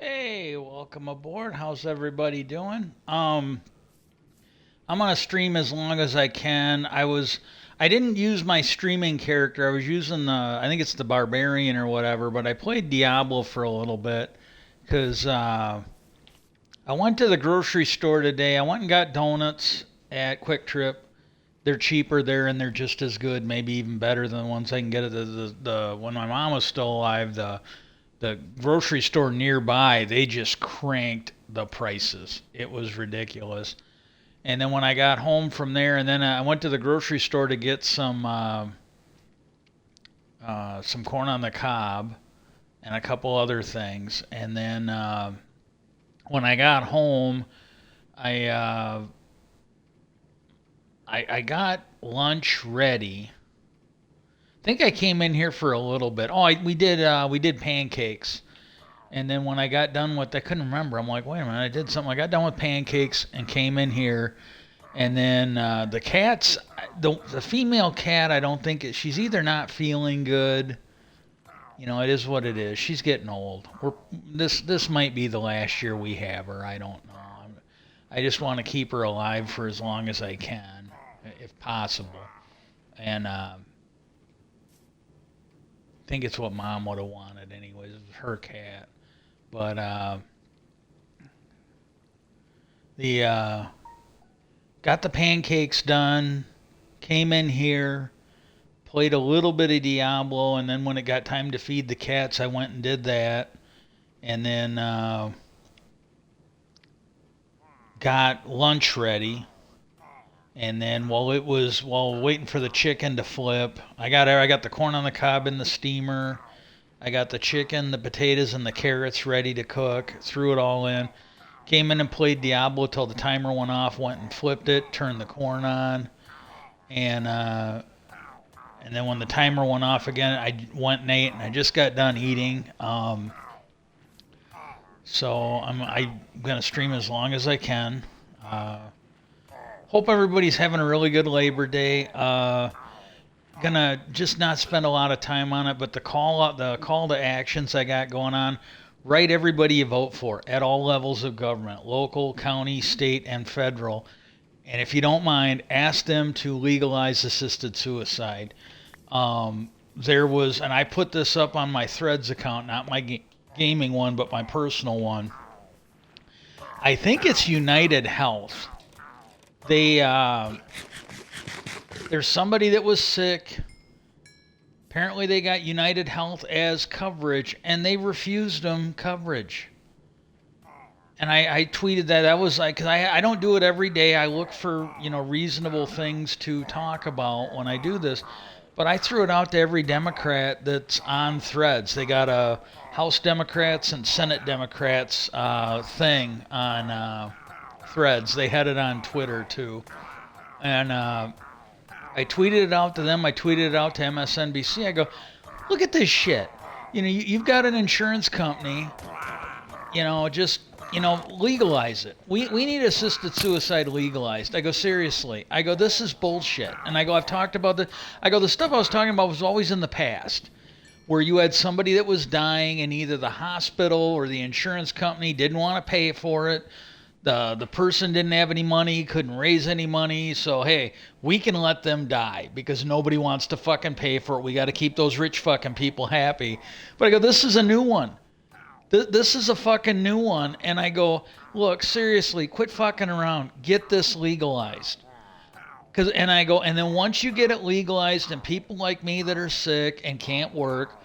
Hey, welcome aboard. How's everybody doing? I'm gonna stream as long as I can. I didn't use my streaming character. I was using I think it's the barbarian or whatever, but I played Diablo for a little bit because I went to the grocery store today. I went and got donuts at Quick Trip. They're cheaper there and they're just as good, maybe even better than the ones I can get at the when my mom was still alive. The grocery store nearby, they just cranked the prices. It was ridiculous. And then when I got home from there, and then I went to the grocery store to get some corn on the cob and a couple other things. And then when I got home, I, uh, I got lunch ready. I think I came in here for a little bit. We did pancakes. And then when I got done with, I couldn't remember. I'm like, wait a minute, I did something. I got done with pancakes and came in here, and then the female cat, I don't think she's either not feeling good. You know, it is what it is. She's getting old. This might be the last year we have her. I don't know. I just want to keep her alive for as long as I can, if possible. And I think it's what Mom would have wanted, anyways. It was her cat. But the got the pancakes done, came in here, played a little bit of Diablo, and then when it got time to feed the cats, I went and did that, and then got lunch ready. And then while waiting for the chicken to flip, I got the corn on the cob in the steamer. I got the chicken, the potatoes, and the carrots ready to cook. Threw it all in. Came in and played Diablo till the timer went off. Went and flipped it. Turned the corn on. And and then when the timer went off again, I went and ate. And I just got done eating. So I'm gonna stream as long as I can. Uh, Hope everybody's having a really good Labor Day. Gonna just not spend a lot of time on it, but the call to actions I got going on. Write everybody you vote for at all levels of government, local, county, state, and federal. And if you don't mind, ask them to legalize assisted suicide. And I put this up on my Threads account, not my gaming one, but my personal one. I think it's United Health. They There's somebody that was sick. Apparently, they got United Health as coverage, and they refused them coverage. And I tweeted that. That was like, 'cause I don't do it every day. I look for reasonable things to talk about when I do this. But I threw it out to every Democrat that's on Threads. They got a House Democrats and Senate Democrats thing on Threads. They had it on Twitter too, and I tweeted it out to them. I tweeted it out to MSNBC. I go, look at this shit. You've got an insurance company. Just legalize it. We need assisted suicide legalized. I go, seriously. I go, this is bullshit. And I go, I've talked about the. I go, the stuff I was talking about was always in the past, where you had somebody that was dying and either the hospital or the insurance company didn't want to pay for it. The person didn't have any money, couldn't raise any money, so hey, we can let them die because nobody wants to fucking pay for it. We got to keep those rich fucking people happy. But I go, this is a new one. This is a fucking new one, and I go, look, seriously, quit fucking around. Get this legalized. And then once you get it legalized, and people like me that are sick and can't work,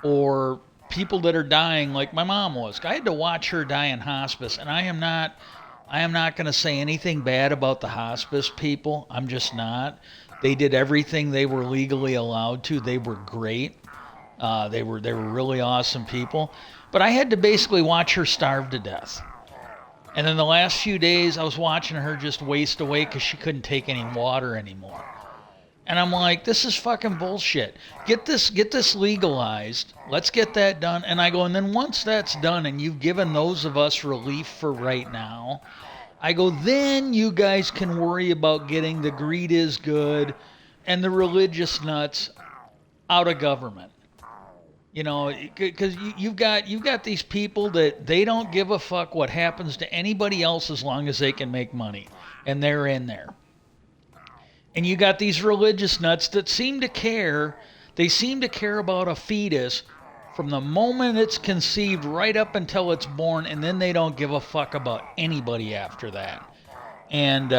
or people that are dying like my mom was, I had to watch her die in hospice, and I am not going to say anything bad about the hospice people. I'm just not. They did everything they were legally allowed to. They were great. They were really awesome people. But I had to basically watch her starve to death. And then the last few days, I was watching her just waste away because she couldn't take any water anymore. And I'm like, this is fucking bullshit. Get this legalized. Let's get that done. And I go, and then once that's done and you've given those of us relief for right now, I go, then you guys can worry about getting the greed is good and the religious nuts out of government. You know, because you've got these people that they don't give a fuck what happens to anybody else as long as they can make money, and they're in there. And you got these religious nuts that seem to care. They seem to care about a fetus from the moment it's conceived right up until it's born, and then they don't give a fuck about anybody after that. And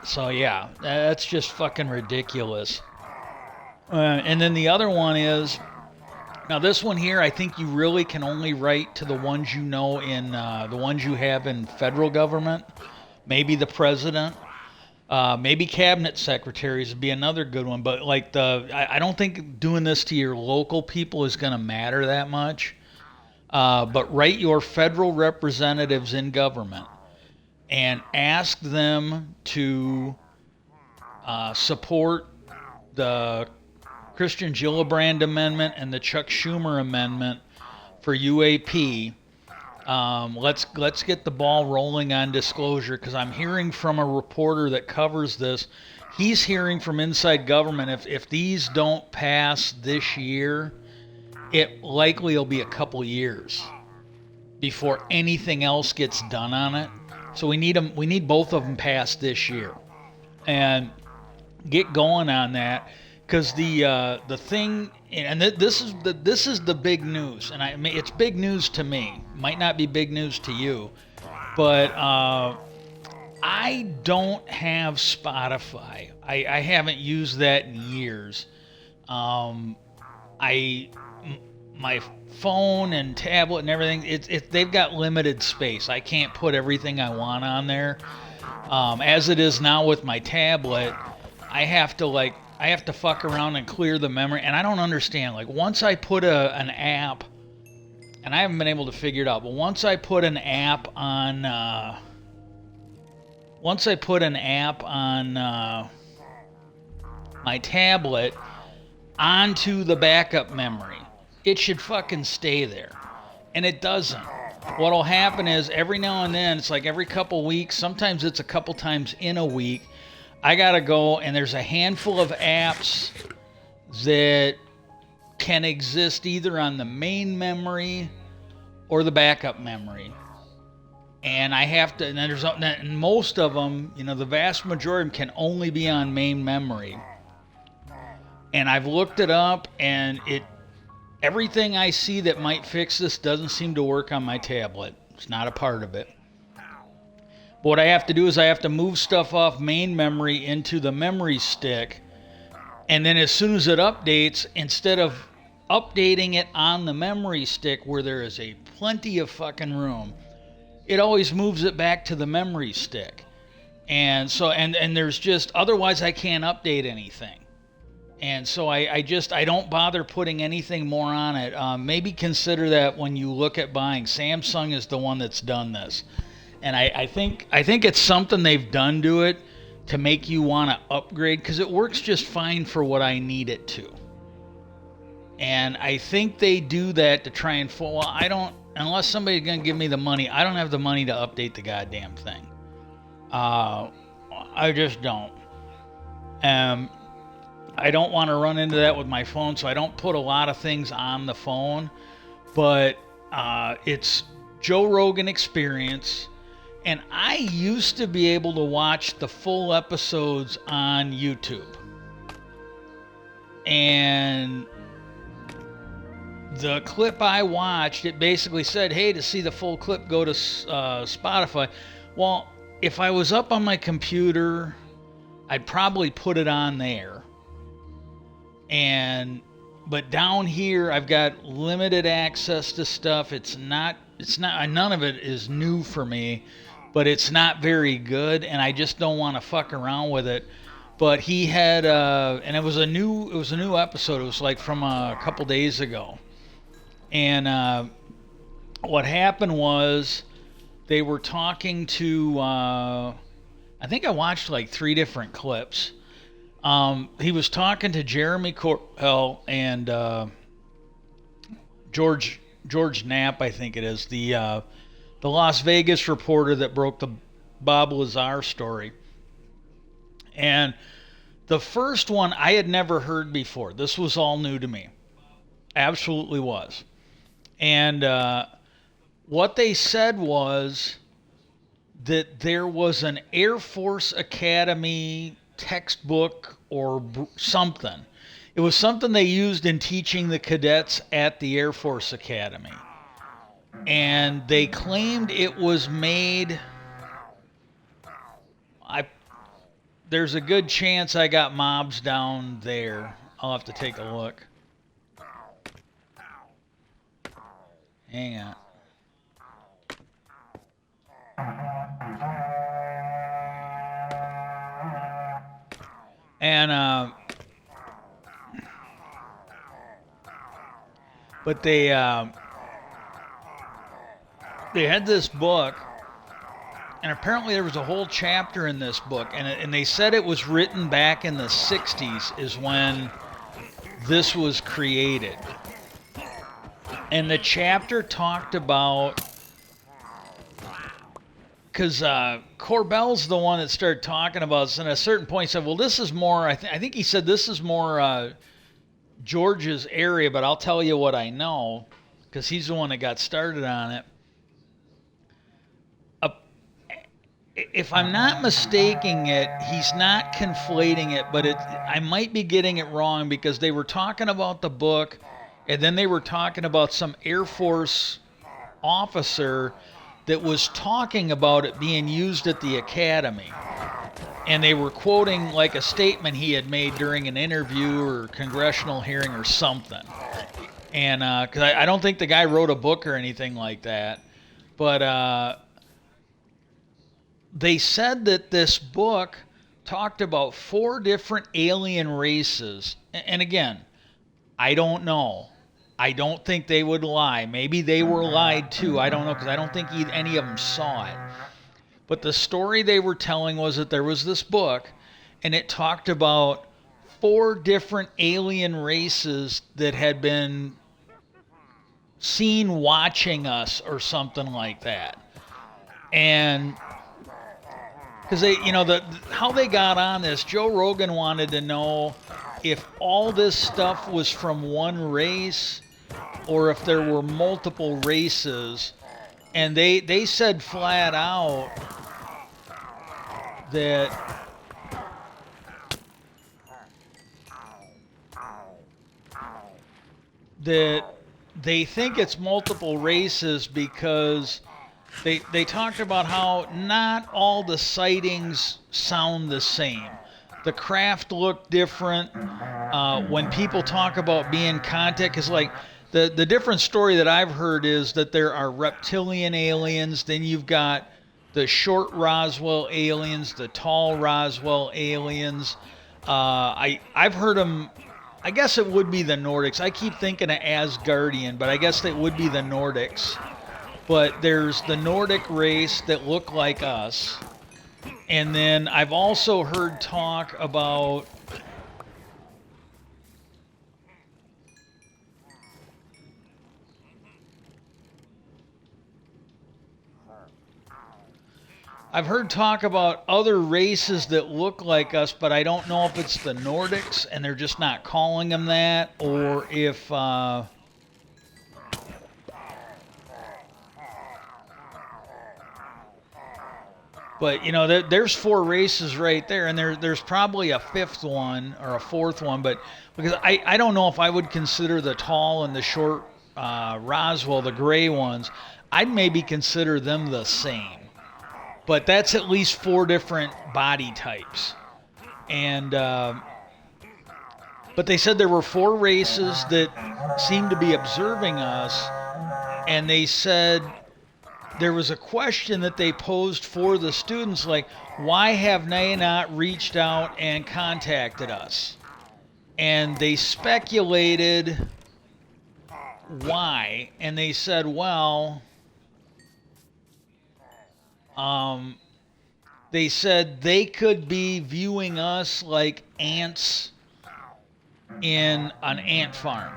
so, yeah, that's just fucking ridiculous. And then the other one is now this one here. I think you really can only write to the ones you know in the ones you have in federal government, maybe the president. Maybe cabinet secretaries would be another good one, but like I don't think doing this to your local people is going to matter that much. But write your federal representatives in government and ask them to support the Christian Gillibrand amendment and the Chuck Schumer amendment for UAP. Let's get the ball rolling on disclosure because I'm hearing from a reporter that covers this. He's hearing from inside government if these don't pass this year, it likely will be a couple years before anything else gets done on it. So we need them. We need both of them passed this year, and get going on that because the thing and this is the big news, and I mean it's big news to me. Might not be big news to you, but I don't have Spotify. I haven't used that in years. I my phone and tablet and everything they've got limited space. I can't put everything I want on there. As it is now with my tablet, I have to fuck around and clear the memory, and I don't understand. Like once I put an app, and I haven't been able to figure it out, but once I put an app on my tablet onto the backup memory, it should fucking stay there, and it doesn't. What'll happen is every now and then, it's like every couple weeks, sometimes it's a couple times in a week, I gotta go, and there's a handful of apps that can exist either on the main memory or the backup memory. And I have to, and most of them, you know, the vast majority of them can only be on main memory. And I've looked it up, and everything I see that might fix this doesn't seem to work on my tablet. It's not a part of it. But what I have to do is I have to move stuff off main memory into the memory stick. And then as soon as it updates, instead of updating it on the memory stick where there is a plenty of fucking room, it always moves it back to the memory stick. And so, and there's just, otherwise I can't update anything. And so I don't bother putting anything more on it. Maybe consider that when you look at buying. Samsung is the one that's done this. And I think it's something they've done to it to make you want to upgrade because it works just fine for what I need it to. And I think they do that to try and well, I don't, unless somebody's going to give me the money, I don't have the money to update the goddamn thing. I just don't. I don't want to run into that with my phone, so I don't put a lot of things on the phone. But it's Joe Rogan Experience. And I used to be able to watch the full episodes on YouTube. And the clip I watched, it basically said, hey, to see the full clip, go to Spotify. Well, if I was up on my computer, I'd probably put it on there. But down here, I've got limited access to stuff. It's not, none of it is new for me. But it's not very good, and I just don't want to fuck around with it. But he had, and it was a new episode. It was like from a couple days ago, and what happened was they were talking to. I think I watched like 3 different clips. He was talking to Jeremy Corbell and George Knapp, I think it is, the Las Vegas reporter that broke the Bob Lazar story. And the first one I had never heard before. This was all new to me. Absolutely was. And what they said was that there was an Air Force Academy textbook or something. It was something they used in teaching the cadets at the Air Force Academy. And they claimed it was made. I There's a good chance I got mobs down there. I'll have to take a look. Hang on. And but they had this book, and apparently there was a whole chapter in this book, and they said it was written back in the 60s is when this was created. And the chapter talked about, because Corbell's the one that started talking about this, and at a certain point he said, well, this is more, I think he said this is more George's area, but I'll tell you what I know, because he's the one that got started on it. If I'm not mistaking it, he's not conflating it, but I might be getting it wrong, because they were talking about the book, and then they were talking about some Air Force officer that was talking about it being used at the academy. And they were quoting like a statement he had made during an interview or congressional hearing or something. And because I don't think the guy wrote a book or anything like that. But they said that this book talked about 4 different alien races. And again, I don't know. I don't think they would lie. Maybe they were lied to. I don't know, because I don't think any of them saw it. But the story they were telling was that there was this book, and it talked about 4 different alien races that had been seen watching us or something like that. And because they, how they got on this, Joe Rogan wanted to know if all this stuff was from one race or if there were multiple races. And they said flat out that they think it's multiple races, because they talked about how not all the sightings sound the same. The craft look different. When people talk about being contact, because like the different story that I've heard is that there are reptilian aliens, then you've got the short Roswell aliens, the tall Roswell aliens. I've heard them. I guess it would be the Nordics. I keep thinking of Asgardian, but I guess it would be the Nordics. But there's the Nordic race that look like us. And then I've also heard talk about other races that look like us, but I don't know if it's the Nordics and they're just not calling them that, or if but there's 4 races right there, and there's probably a 5th one or a 4th one, but because I don't know if I would consider the tall and the short Roswell, the gray ones, I'd maybe consider them the same. But that's at least 4 different body types. And but they said there were 4 races that seemed to be observing us, and they said there was a question that they posed for the students, like, why have they not reached out and contacted us? And they speculated why, and they said, well, they said they could be viewing us like ants in an ant farm.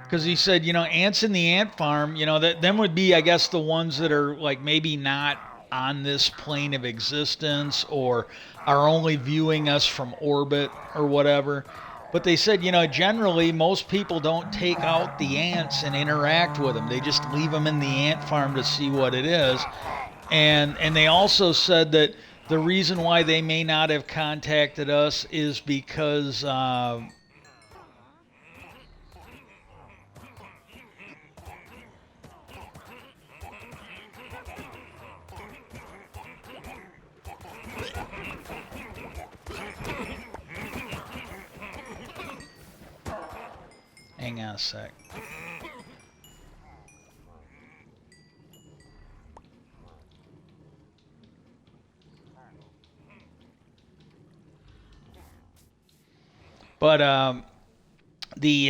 Because he said, ants in the ant farm, that them would be, I guess, the ones that are like maybe not on this plane of existence or are only viewing us from orbit or whatever. But they said, generally most people don't take out the ants and interact with them. They just leave them in the ant farm to see what it is. And they also said that the reason why they may not have contacted us is because hang on a sec. But the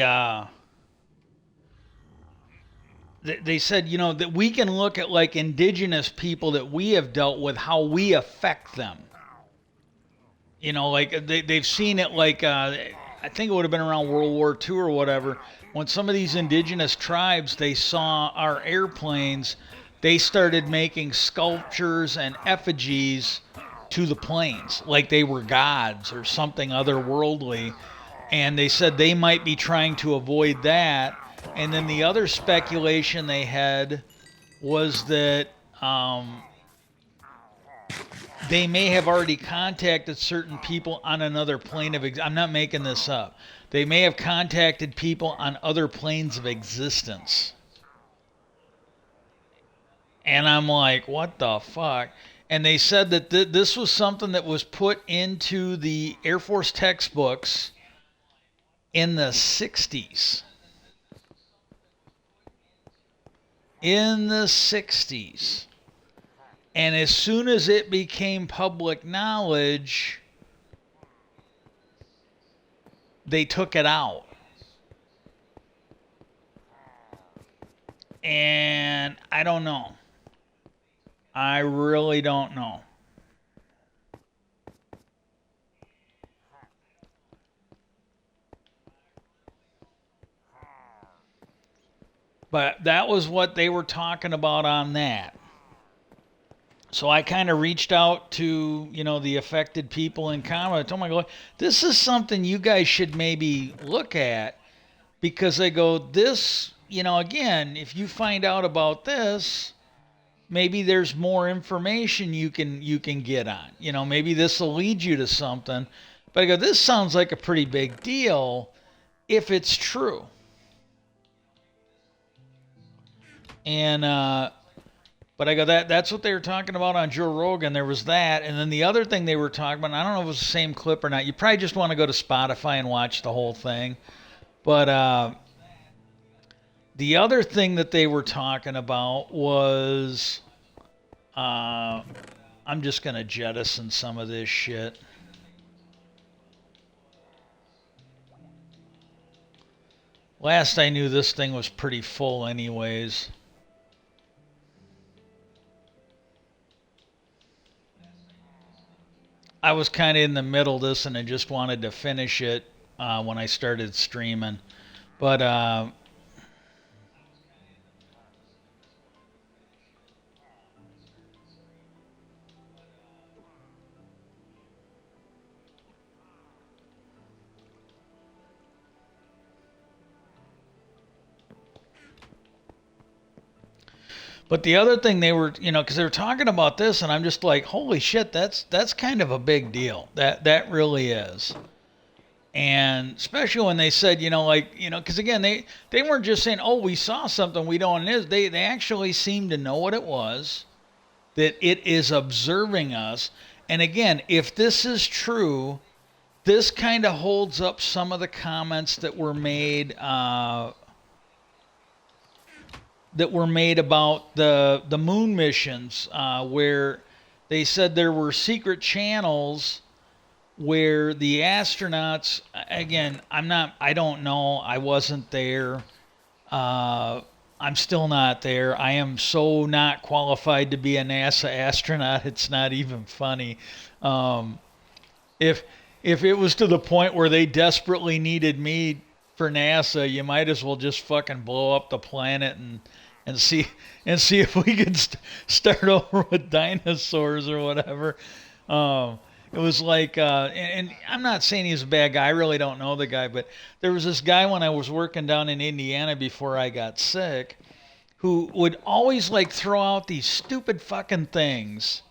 they said, that we can look at like indigenous people that we have dealt with, how we affect them. Like they've seen it like, I think it would have been around World War II or whatever. When some of these indigenous tribes, they saw our airplanes, they started making sculptures and effigies to the planes, like they were gods or something otherworldly. And they said they might be trying to avoid that. And then the other speculation they had was that they may have already contacted certain people on another plane of I'm not making this up. They may have contacted people on other planes of existence. And I'm like, what the fuck? And they said that this was something that was put into the Air Force textbooks in the 60s. In the 60s. And as soon as it became public knowledge, they took it out. And I don't know. I really don't know. But that was what they were talking about on that. So I kind of reached out to, the affected people in Canada. I told them, I go, this is something you guys should maybe look at, because they go, this, again, if you find out about this, maybe there's more information you can get on. Maybe this will lead you to something. But I go, this sounds like a pretty big deal if it's true. And but I go, that's what they were talking about on Joe Rogan. There was that, and then the other thing they were talking about, I don't know if it was the same clip or not. You probably just want to go to Spotify and watch the whole thing. But the other thing that they were talking about was, I'm just gonna jettison some of this shit. Last I knew, this thing was pretty full, anyways. I was kind of in the middle of this, and I just wanted to finish it when I started streaming. But But the other thing they were, because they were talking about this, and I'm just like, holy shit, that's kind of a big deal. That really is. And especially when they said, because again, they weren't just saying, oh, we saw something we don't know. They actually seemed to know what it was, that it is observing us. And again, if this is true, this kind of holds up some of the comments that were made. That were made about the moon missions, where they said there were secret channels where the astronauts, again, I don't know, I wasn't there, I'm still not there, I am so not qualified to be a NASA astronaut, it's not even funny. If it was to the point where they desperately needed me for NASA, you might as well just fucking blow up the planet and see if we could start over with dinosaurs or whatever. It was like, and I'm not saying he's a bad guy. I really don't know the guy, but there was this guy when I was working down in Indiana before I got sick, who would always like throw out these stupid fucking things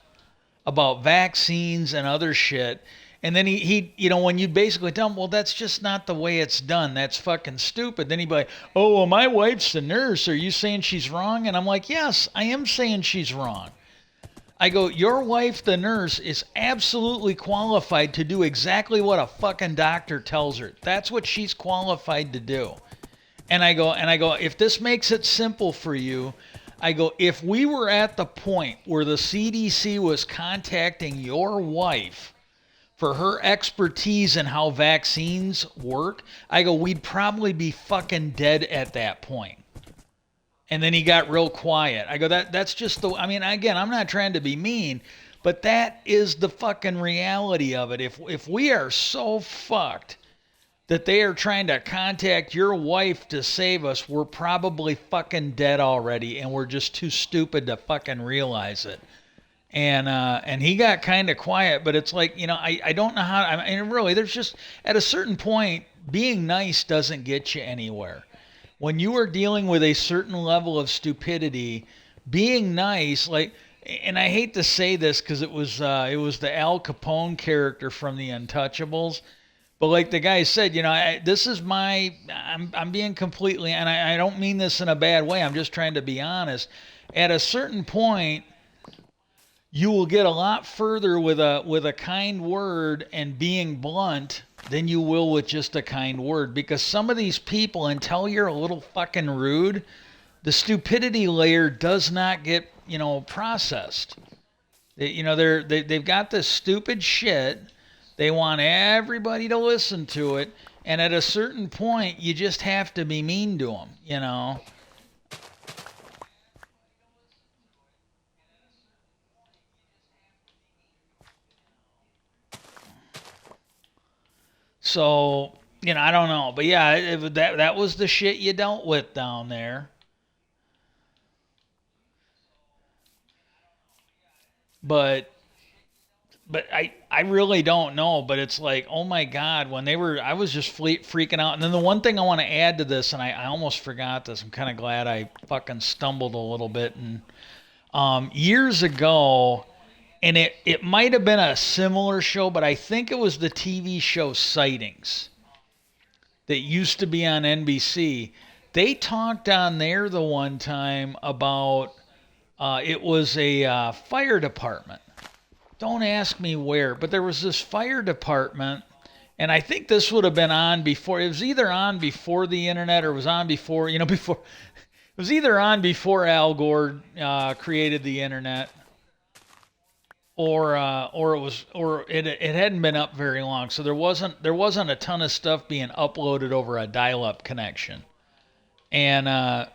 about vaccines and other shit. And then when you basically tell him, well, that's just not the way it's done. That's fucking stupid. Then he'd be like, oh, well, my wife's the nurse. Are you saying she's wrong? And I'm like, yes, I am saying she's wrong. I go, your wife, the nurse, is absolutely qualified to do exactly what a fucking doctor tells her. That's what she's qualified to do. And I go, if this makes it simple for you, I go, if we were at the point where the CDC was contacting your wife for her expertise in how vaccines work, I go, we'd probably be fucking dead at that point. And then he got real quiet. I go, that's just the, I mean, again, I'm not trying to be mean, but that is the fucking reality of it. If we are so fucked that they are trying to contact your wife to save us, we're probably fucking dead already, and we're just too stupid to fucking realize it. And he got kind of quiet, but it's like, I don't know how. I mean, really, there's just at a certain point, being nice doesn't get you anywhere. When you are dealing with a certain level of stupidity, being nice, like, and I hate to say this because it was the Al Capone character from The Untouchables. But like the guy said, this is I'm being completely, and I don't mean this in a bad way. I'm just trying to be honest. At a certain point, you will get a lot further with a kind word and being blunt than you will with just a kind word. Because some of these people, until you're a little fucking rude, the stupidity layer does not get processed. They've got this stupid shit. They want everybody to listen to it, and at a certain point, you just have to be mean to them. So, I don't know, but yeah, that was the shit you dealt with down there. But I really don't know. But it's like, oh my god, when I was just freaking out. And then the one thing I want to add to this, and I almost forgot this. I'm kind of glad I fucking stumbled a little bit. And years ago, and it might have been a similar show, but I think it was the TV show Sightings that used to be on NBC. They talked on there the one time about it was a fire department. Don't ask me where, but there was this fire department, and I think this would have been on before. It was either on before the internet or it was on before, before. It was either on before Al Gore created the internet, or it hadn't been up very long, so there wasn't a ton of stuff being uploaded over a dial-up connection, and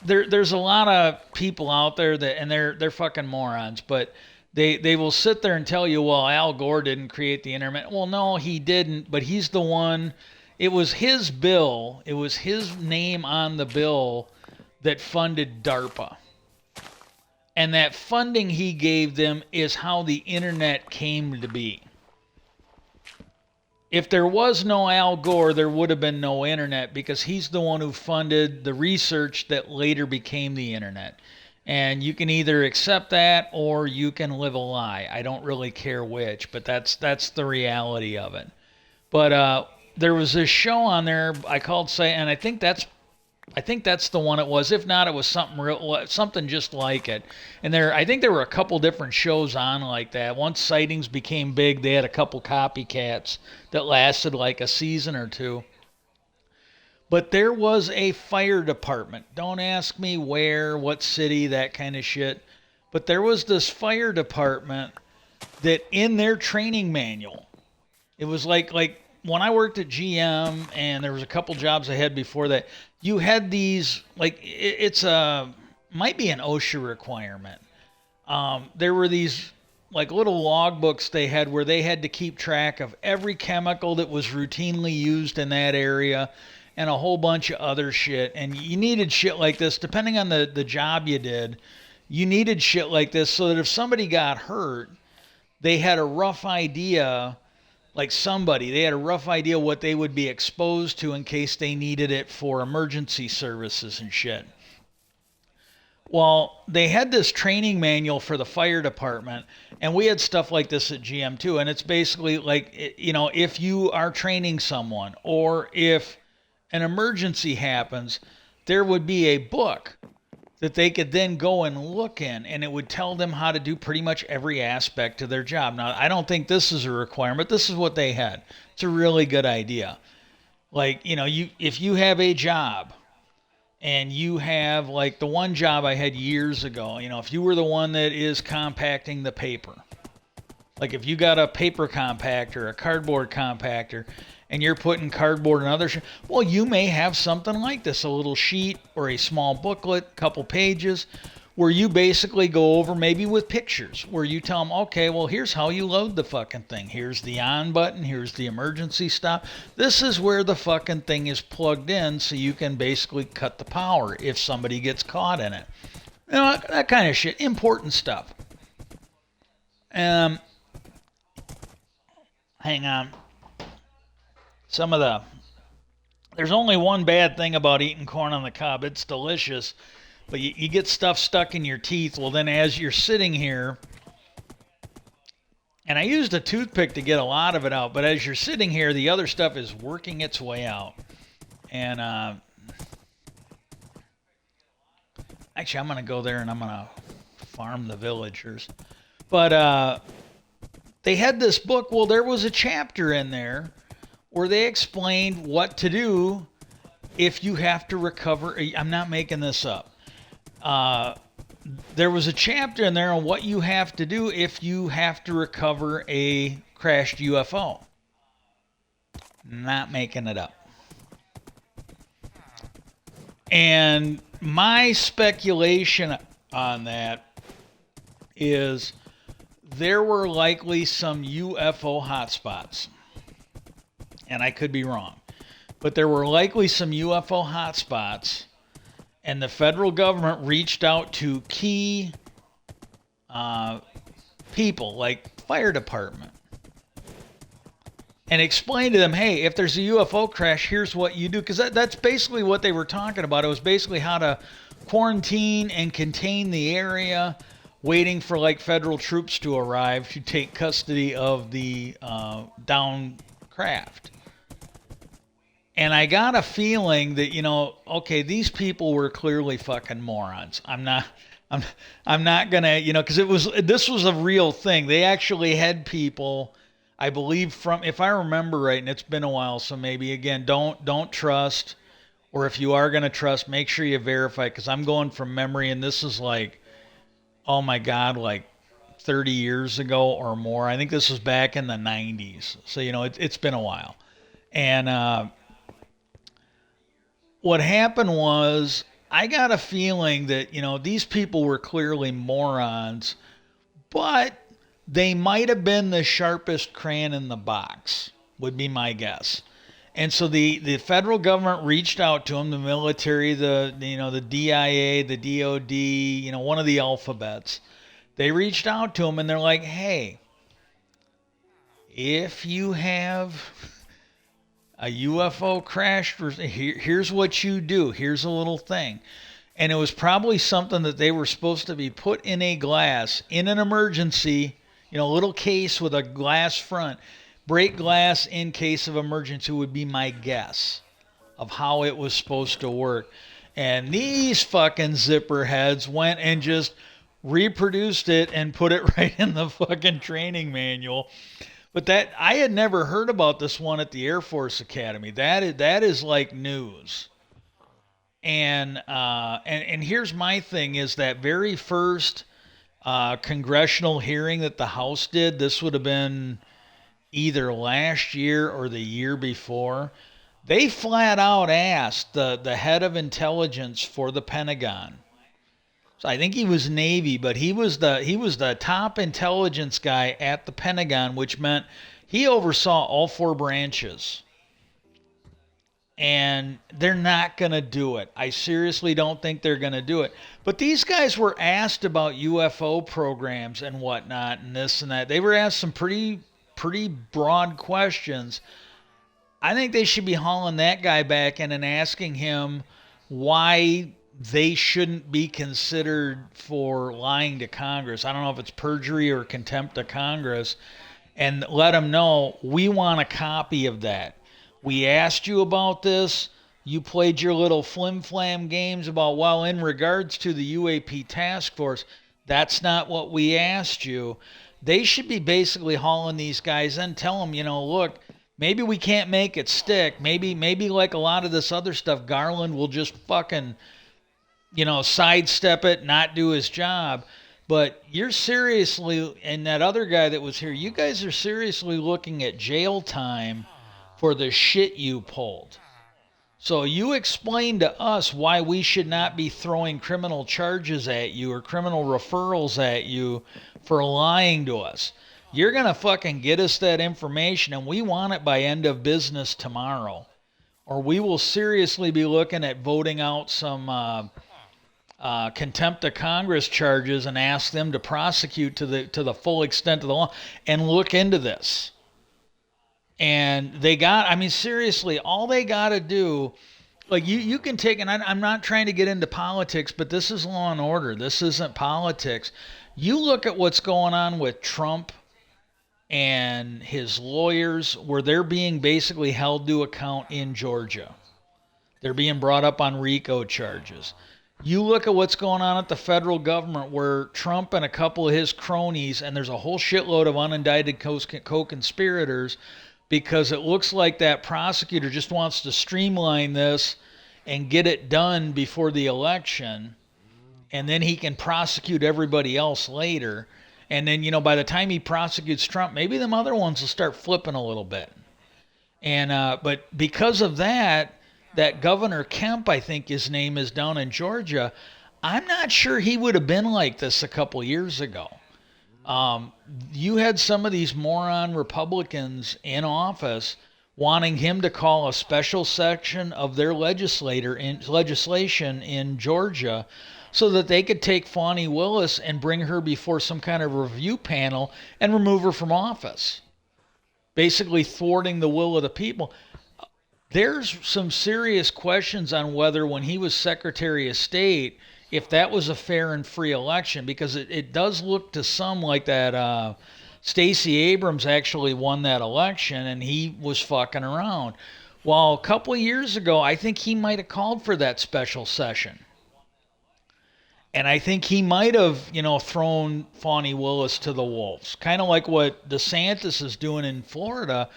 there's a lot of people out there that and they're fucking morons, but they will sit there and tell you, well, Al Gore didn't create the internet. Well, no, he didn't, but he's the one. It was his bill. It was his name on the bill that funded DARPA. And that funding he gave them is how the internet came to be. If there was no Al Gore, there would have been no internet because he's the one who funded the research that later became the internet. And you can either accept that or you can live a lie. I don't really care which, but that's the reality of it. But there was this show on there I called Say, and I think that's the one it was. If not, it was something just like it. And I think there were a couple different shows on like that. Once Sightings became big, they had a couple copycats that lasted like a season or two. But there was a fire department. Don't ask me where, what city, that kind of shit. But there was this fire department that in their training manual, it was like when I worked at GM and there was a couple jobs I had before that, you had these like it's a might be an OSHA requirement. There were these like little logbooks they had where they had to keep track of every chemical that was routinely used in that area and a whole bunch of other shit. And you needed shit like this, depending on the job you did, you needed shit like this so that if somebody got hurt, they had a rough idea, like somebody, they had a rough idea what they would be exposed to in case they needed it for emergency services and shit. Well, they had this training manual for the fire department, and we had stuff like this at GM too. And it's basically like, if you are training someone or if an emergency happens, there would be a book that they could then go and look in, and it would tell them how to do pretty much every aspect of their job. Now, I don't think this is a requirement. This is what they had. It's a really good idea. Like, if you have a job and you have like the one job I had years ago, if you were the one that is compacting the paper, like if you got a paper compactor, a cardboard compactor, and you're putting cardboard and other shit, well, you may have something like this, a little sheet or a small booklet, couple pages, where you basically go over maybe with pictures, where you tell them, okay, well, here's how you load the fucking thing. Here's the on button. Here's the emergency stop. This is where the fucking thing is plugged in so you can basically cut the power if somebody gets caught in it. That kind of shit. Important stuff. Hang on. There's only one bad thing about eating corn on the cob. It's delicious, but you get stuff stuck in your teeth. Well, then as you're sitting here, and I used a toothpick to get a lot of it out, but as you're sitting here, the other stuff is working its way out. And actually, I'm going to go there and I'm going to farm the villagers. But they had this book. Well, there was a chapter in there where they explained what to do if you have to recover. I'm not making this up. There was a chapter in there on what you have to do if you have to recover a crashed UFO. Not making it up. And my speculation on that is there were likely some UFO hotspots. And I could be wrong. But there were likely some UFO hotspots, and the federal government reached out to key people like fire department and explained to them, hey, if there's a UFO crash, here's what you do. Because that's basically what they were talking about. It was basically how to quarantine and contain the area, waiting for like federal troops to arrive to take custody of the downed craft. And I got a feeling that, okay, these people were clearly fucking morons. I'm not gonna, because this was a real thing. They actually had people, I believe, from, if I remember right, and it's been a while, so maybe again, don't trust, or if you are gonna trust, make sure you verify, because I'm going from memory, and this is like, oh my God, like 30 years ago or more. I think this was back in the 90s, so it's been a while, and what happened was, I got a feeling that, these people were clearly morons, but they might have been the sharpest crayon in the box, would be my guess. And so the federal government reached out to them, the military, the DIA, the DOD, one of the alphabets. They reached out to them and they're like, hey, if you have a UFO crash, here's what you do. Here's a little thing. And it was probably something that they were supposed to be put in a glass in an emergency, a little case with a glass front. Break glass in case of emergency would be my guess of how it was supposed to work. And these fucking zipper heads went and just reproduced it and put it right in the fucking training manual. But that, I had never heard about this one at the Air Force Academy. That is like news. And here's my thing, is that very first congressional hearing that the House did, this would have been either last year or the year before, they flat out asked the head of intelligence for the Pentagon. So I think he was Navy, but he was the top intelligence guy at the Pentagon, which meant he oversaw all four branches. and they're not going to do it. I seriously don't think they're going to do it. But these guys were asked about UFO programs and whatnot and this and that. They were asked some pretty broad questions. I think they should be hauling that guy back in and asking him why they shouldn't be considered for lying to Congress. I don't know if it's perjury or contempt of Congress, and let them know we want a copy of that. We asked you about this. You played your little flim flam games about, well, in regards to the UAP task force, that's not what we asked you. They should be basically hauling these guys in, tell them, look, maybe we can't make it stick. Maybe like a lot of this other stuff, Garland will just fucking, sidestep it, not do his job. But you're seriously, and that other guy that was here, you guys are seriously looking at jail time for the shit you pulled. So you explain to us why we should not be throwing criminal charges at you or criminal referrals at you for lying to us. You're going to fucking get us that information, and we want it by end of business tomorrow. Or we will seriously be looking at voting out some contempt of Congress charges and ask them to prosecute to the full extent of the law and look into this. And seriously, all they got to do, like you can take, and I'm not trying to get into politics, but this is law and order. This isn't politics. You look at what's going on with Trump and his lawyers, where they're being basically held to account in Georgia. They're being brought up on RICO charges. You look at what's going on at the federal government, where Trump and a couple of his cronies, and there's a whole shitload of unindicted co-conspirators, because it looks like that prosecutor just wants to streamline this and get it done before the election, and then he can prosecute everybody else later. And then, by the time he prosecutes Trump, maybe them other ones will start flipping a little bit. And but because of that Governor Kemp, I think his name is, down in Georgia, I'm not sure he would have been like this a couple years ago. You had some of these moron Republicans in office wanting him to call a special section of their legislation in Georgia so that they could take Fani Willis and bring her before some kind of review panel and remove her from office, basically thwarting the will of the people. There's some serious questions on whether, when he was Secretary of State, if that was a fair and free election, because it does look to some like that Stacey Abrams actually won that election and he was fucking around. Well, a couple of years ago, I think he might have called for that special session. And I think he might have, thrown Fani Willis to the wolves, kind of like what DeSantis is doing in Florida,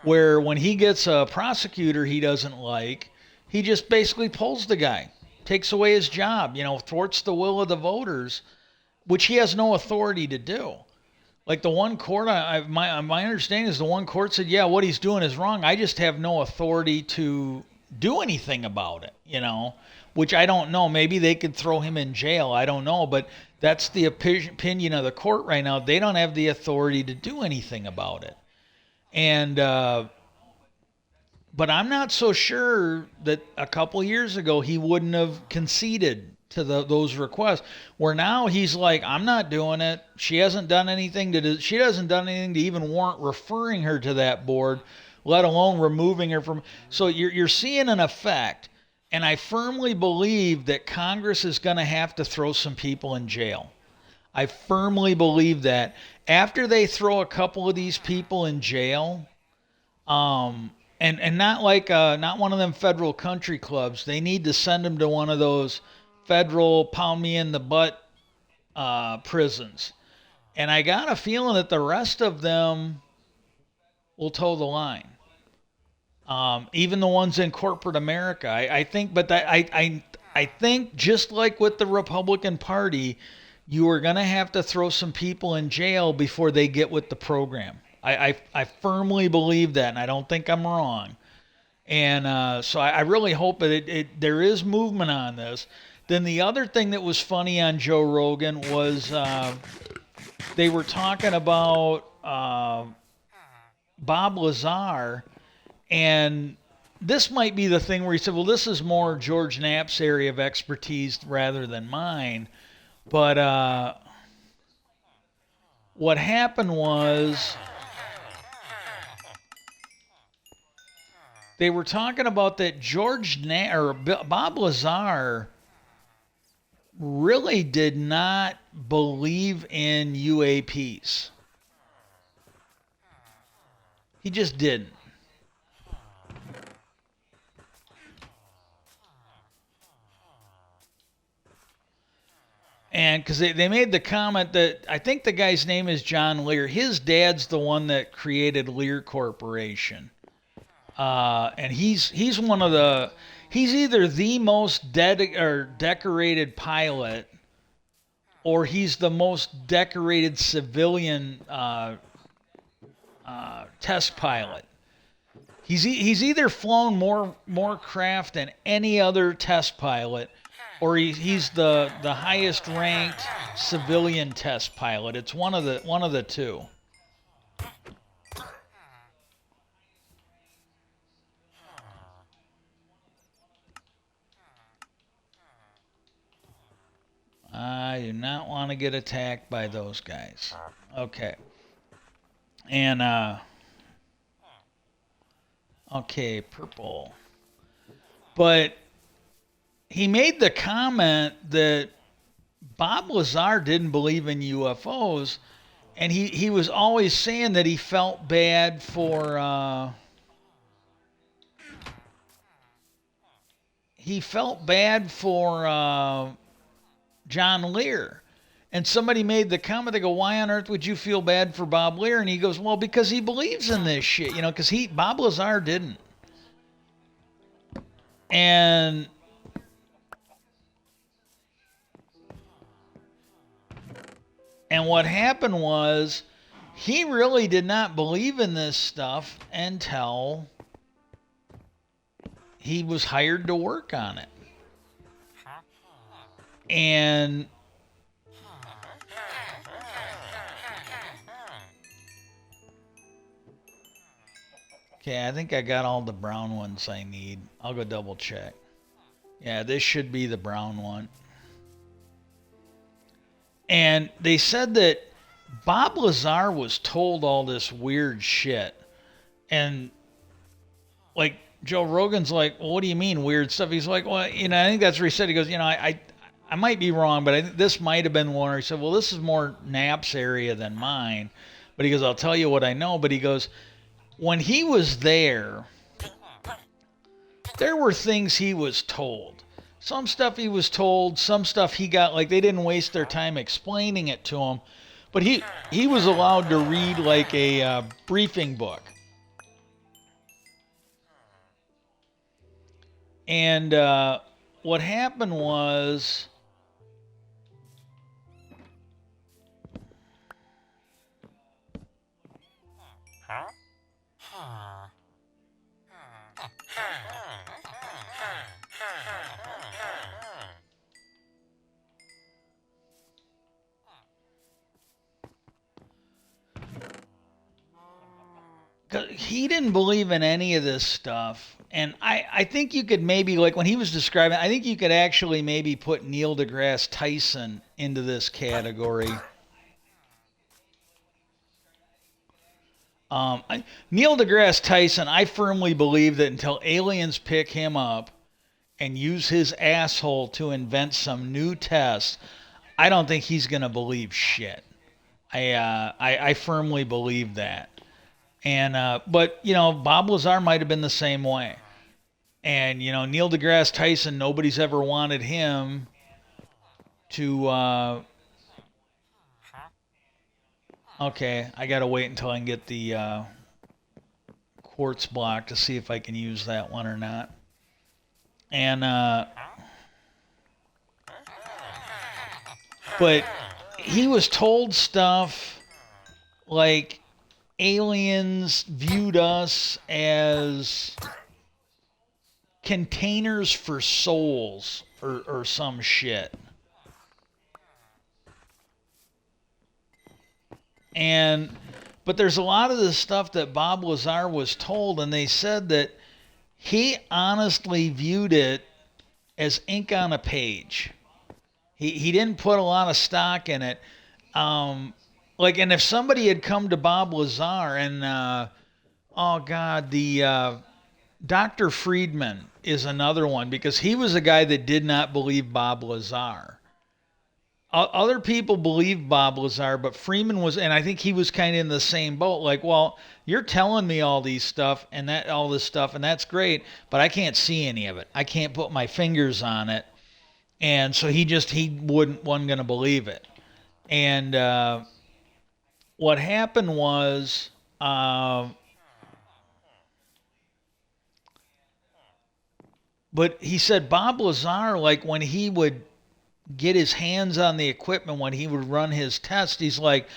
where when he gets a prosecutor he doesn't like, he just basically pulls the guy, takes away his job, thwarts the will of the voters, which he has no authority to do. Like the one court, my understanding is the one court said, yeah, what he's doing is wrong. I just have no authority to do anything about it, which I don't know. Maybe they could throw him in jail. I don't know. But that's the opinion of the court right now. They don't have the authority to do anything about it. And but I'm not so sure that a couple years ago he wouldn't have conceded to those requests. Where now he's like, I'm not doing it. She hasn't done anything to even warrant referring her to that board, let alone removing her from. So you're seeing an effect, and I firmly believe that Congress is going to have to throw some people in jail. I firmly believe that after they throw a couple of these people in jail, and not like not one of them federal country clubs. They need to send them to one of those federal pound me in the butt prisons. And I got a feeling that the rest of them will toe the line. Even the ones in corporate America, I think. But I think just like with the Republican Party, you are going to have to throw some people in jail before they get with the program. I firmly believe that, and I don't think I'm wrong. And so I really hope that there is movement on this. Then the other thing that was funny on Joe Rogan was they were talking about Bob Lazar, and this might be the thing where he said, well, this is more George Knapp's area of expertise rather than mine. But what happened was they were talking about that Bob Lazar really did not believe in UAPs. He just didn't. And because they made the comment that I think the guy's name is John Lear. His dad's the one that created Lear Corporation. And he's one of the he's either the most decorated pilot or he's the most decorated civilian test pilot. He's either flown more craft than any other test pilot, or he's the highest ranked civilian test pilot. It's one of the two. I do not want to get attacked by those guys. Okay. And okay, purple. But he made the comment that Bob Lazar didn't believe in UFOs, and he was always saying that he felt bad for John Lear. And somebody made the comment, they go, why on earth would you feel bad for Bob Lear? And he goes, well, because he believes in this shit, because Bob Lazar didn't. And what happened was he really did not believe in this stuff until he was hired to work on it. And okay, I think I got all the brown ones I need. I'll go double check. Yeah, this should be the brown one. And they said that Bob Lazar was told all this weird shit. And like Joe Rogan's like, well, what do you mean weird stuff? He's like, well, I think that's what he said. He goes, I might be wrong, but I think this might have been one. He said, well, this is more Knapp's area than mine. But he goes, I'll tell you what I know. But he goes, when he was there were things he was told. Some stuff he was told, some stuff he got, like they didn't waste their time explaining it to him. But he was allowed to read like a briefing book. And what happened was he didn't believe in any of this stuff. And I think you could maybe, like when he was describing, I think you could actually maybe put Neil deGrasse Tyson into this category. Neil deGrasse Tyson, I firmly believe that until aliens pick him up and use his asshole to invent some new test, I don't think he's going to believe shit. I firmly believe that. And but Bob Lazar might have been the same way. And Neil deGrasse Tyson, nobody's ever wanted him to. Okay, I gotta wait until I can get the quartz block to see if I can use that one or not. And but he was told stuff like aliens viewed us as containers for souls or some shit. But there's a lot of this stuff that Bob Lazar was told, and they said that He honestly viewed it as ink on a page. He didn't put a lot of stock in it. Um, and if somebody had come to Bob Lazar and oh God, the Dr. Friedman is another one because he was a guy that did not believe Bob Lazar. Other people believed Bob Lazar, but Freeman was, and I think he was kind of in the same boat. Like, well, you're telling me all these stuff and that all this stuff, and that's great, but I can't see any of it. I can't put my fingers on it, and so he wasn't gonna believe it. And what happened was, but he said Bob Lazar, like when he would get his hands on the equipment when he would run his test, he's like,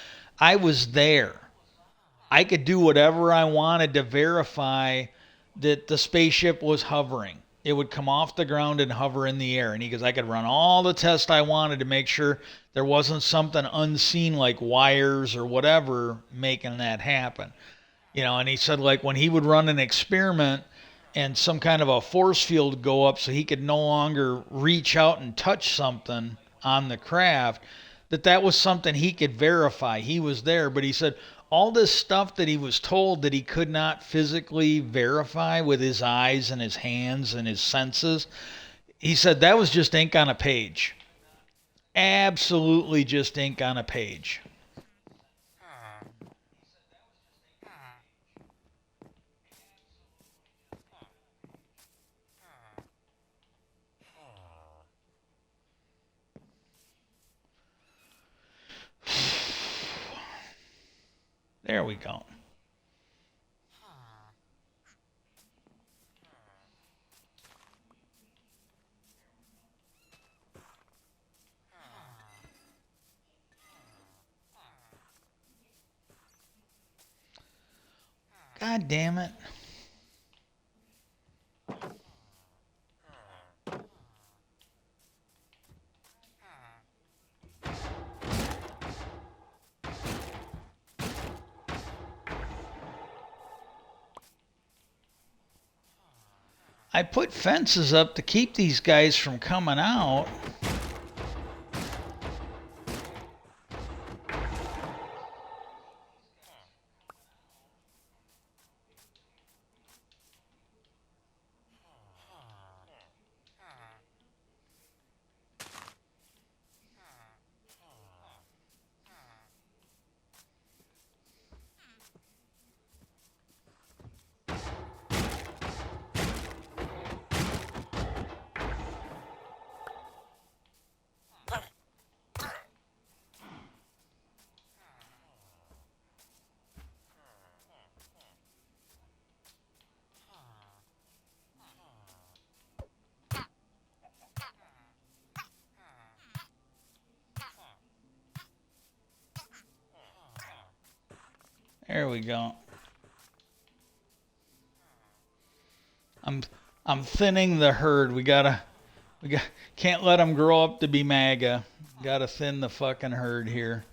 I was there. I could do whatever I wanted to verify that the spaceship was hovering. It would come off the ground and hover in the air. And he goes, I could run all the tests I wanted to make sure there wasn't something unseen like wires or whatever making that happen. And he said, like, when he would run an experiment and some kind of a force field go up so he could no longer reach out and touch something on the craft, that was something he could verify. He was there, but he said all this stuff that he was told that he could not physically verify with his eyes and his hands and his senses, he said that was just ink on a page. Absolutely just ink on a page. There we go. God damn it. I put fences up to keep these guys from coming out. There we go. I'm I'm thinning the herd. We got can't let them grow up to be MAGA. Got to thin the fucking herd here.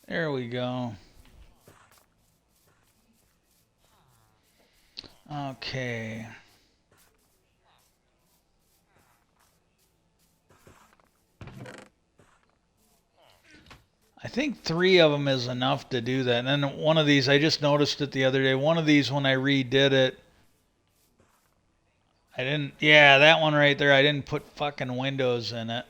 There we go. Okay. I think 3 of them is enough to do that. And then one of these, I just noticed it the other day. One of these, when I redid it, I didn't. Yeah, that one right there. I didn't put fucking windows in it.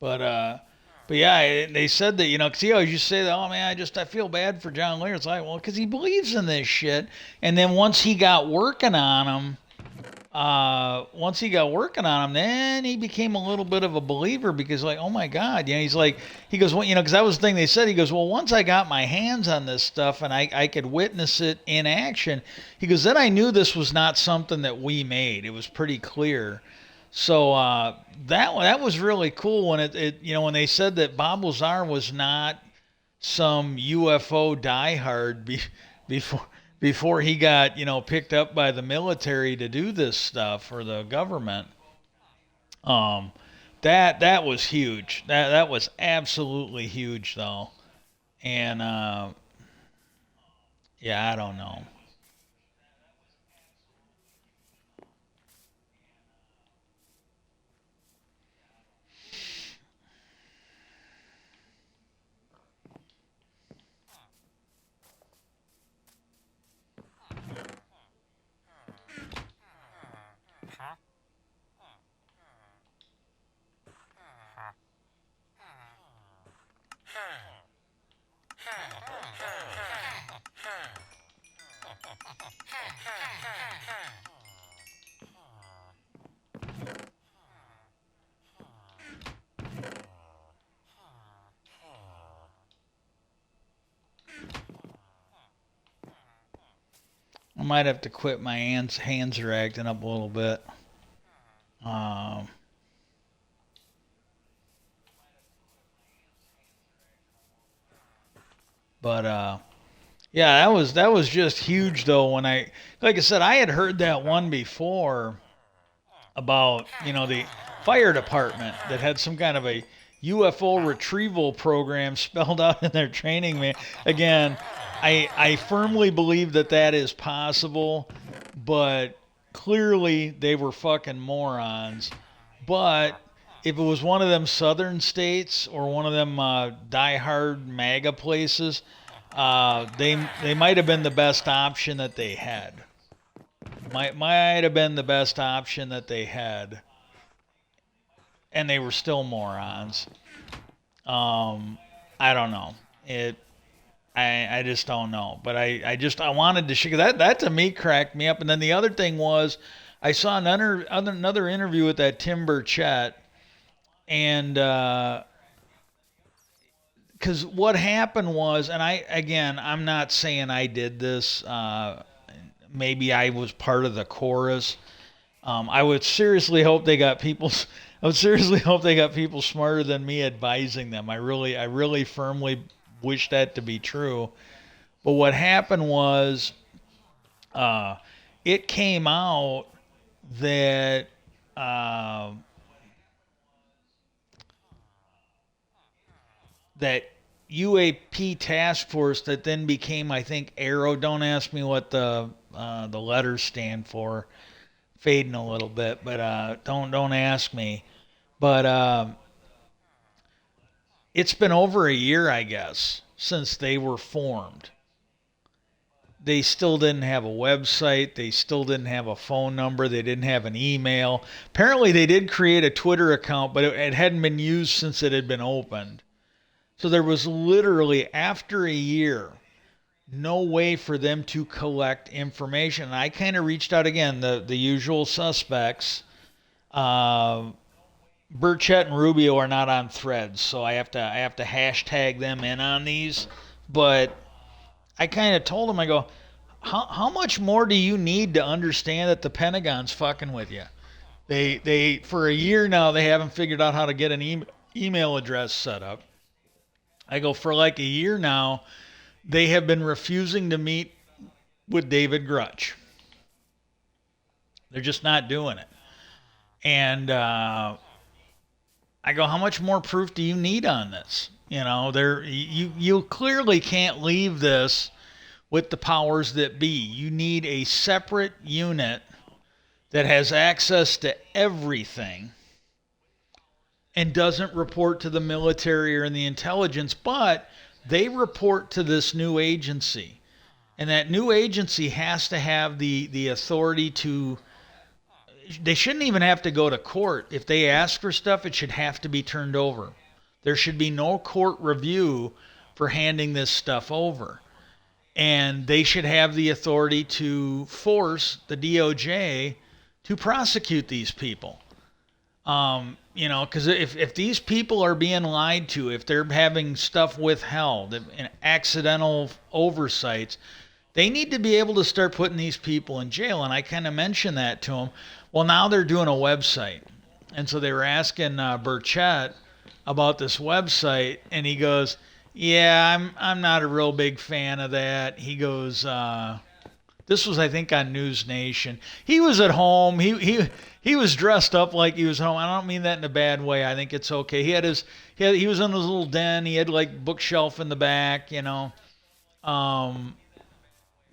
But but yeah, they said that, 'cause he always used to say that, oh man, I feel bad for John Lear. It's like, well, 'cause he believes in this shit. And then once he got working on him, then he became a little bit of a believer because, like, oh my God, he's like, he goes, well, 'cause that was the thing they said. He goes, well, once I got my hands on this stuff and I could witness it in action, he goes, then I knew this was not something that we made. It was pretty clear. So that was really cool when when they said that Bob Lazar was not some UFO diehard before he got picked up by the military to do this stuff or the government. Um, that was huge. That was absolutely huge though. And yeah, I don't know. I might have to quit. My hands are acting up a little bit. Um, but yeah, that was just huge though. When like I said, I had heard that one before about the fire department that had some kind of a UFO retrieval program spelled out in their training. Man, again, I firmly believe that that is possible, but clearly they were fucking morons. But if it was one of them southern states or one of them diehard MAGA places, they might have been the best option that they had. Might have been the best option that they had, and they were still morons. I don't know. I just don't know. But I wanted to share that to me cracked me up. And then the other thing was, I saw another interview with that Tim Burchett, and because what happened was, and I'm not saying I did this. Maybe I was part of the chorus. I would seriously hope they got people. I would seriously hope they got people smarter than me advising them. I really firmly wish that to be true. But what happened was, uh, it came out that uh, that UAP task force that then became, I think, Arrow. Don't ask me what the letters stand for. Fading a little bit, but don't ask me. But it's been over a year, I guess, since they were formed. They still didn't have a website. They still didn't have a phone number. They didn't have an email. Apparently, they did create a Twitter account, but it hadn't been used since it had been opened. So there was literally, after a year, no way for them to collect information. And I kind of reached out again, the usual suspects. Uh, Burchett and Rubio are not on threads, so I have to hashtag them in on these. But I kind of told them, I go, how much more do you need to understand that the Pentagon's fucking with you? They for a year now they haven't figured out how to get an email address set up. I go, for like a year now they have been refusing to meet with David Grutch. They're just not doing it. And I go, how much more proof do you need on this? You clearly can't leave this with the powers that be. You need a separate unit that has access to everything and doesn't report to the military or in the intelligence, but they report to this new agency. And that new agency has to have the authority to they shouldn't even have to go to court. If they ask for stuff, it should have to be turned over. There should be no court review for handing this stuff over. And they should have the authority to force the DOJ to prosecute these people. Because if these people are being lied to, if they're having stuff withheld, and accidental oversights, they need to be able to start putting these people in jail. And I kind of mentioned that to them. Well, now they're doing a website. And so they were asking Burchett about this website, and he goes, "Yeah, I'm not a real big fan of that." He goes, this was, I think, on News Nation. He was at home. He was dressed up like he was home. I don't mean that in a bad way. I think it's okay. He was in his little den. He had like bookshelf in the back,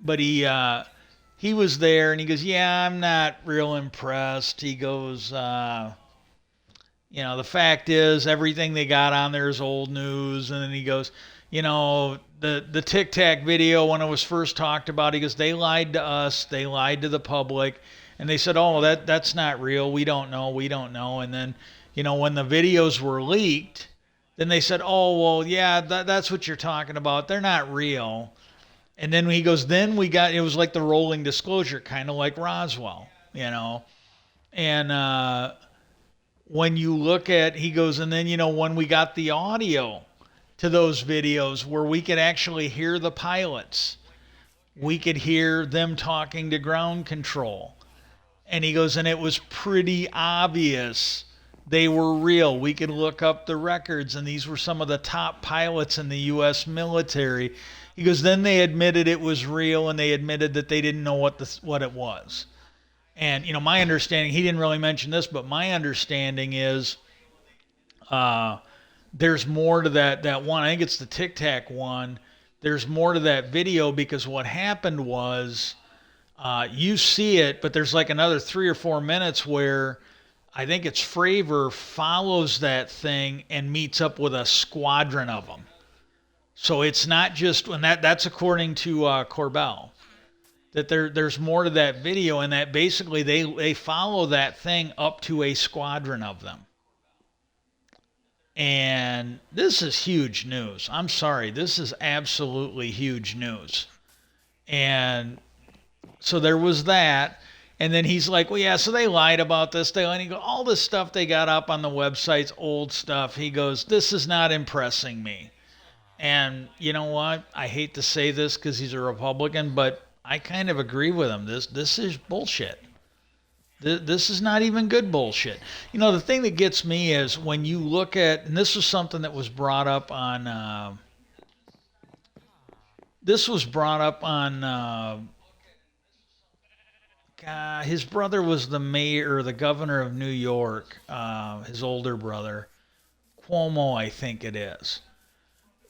but he was there, and he goes, "Yeah, I'm not real impressed." He goes, the fact is everything they got on there is old news. And then he goes, the Tic Tac video, when it was first talked about, he goes, they lied to us, they lied to the public, and they said, "Oh, that's not real. We don't know." And then, when the videos were leaked, then they said, "Oh, well, yeah, that's what you're talking about. They're not real." And then he goes, then it was like the rolling disclosure, kind of like Roswell, And when you look at, he goes, and then, when we got the audio to those videos where we could actually hear the pilots, we could hear them talking to ground control. And he goes, and it was pretty obvious they were real. We could look up the records, and these were some of the top pilots in the U.S. military. He goes, then they admitted it was real, and they admitted that they didn't know what it was. And, my understanding, he didn't really mention this, but my understanding is there's more to that one. I think it's the Tic Tac one. There's more to that video, because what happened was you see it, but there's like another 3 or 4 minutes where I think it's Fravor follows that thing and meets up with a squadron of them. So it's not just, and that's according to Corbell, that there's more to that video, and that basically they follow that thing up to a squadron of them. And this is huge news. I'm sorry, this is absolutely huge news. And so there was that. And then he's like, "Well, yeah, so they lied about this. And he goes, all this stuff they got up on the website's old stuff." He goes, "This is not impressing me." And you know what? I hate to say this because he's a Republican, but I kind of agree with him. This is bullshit. This is not even good bullshit. The thing that gets me is when you look at, and this was something that was brought up on, his brother was the mayor, or the governor of New York, his older brother, Cuomo, I think it is.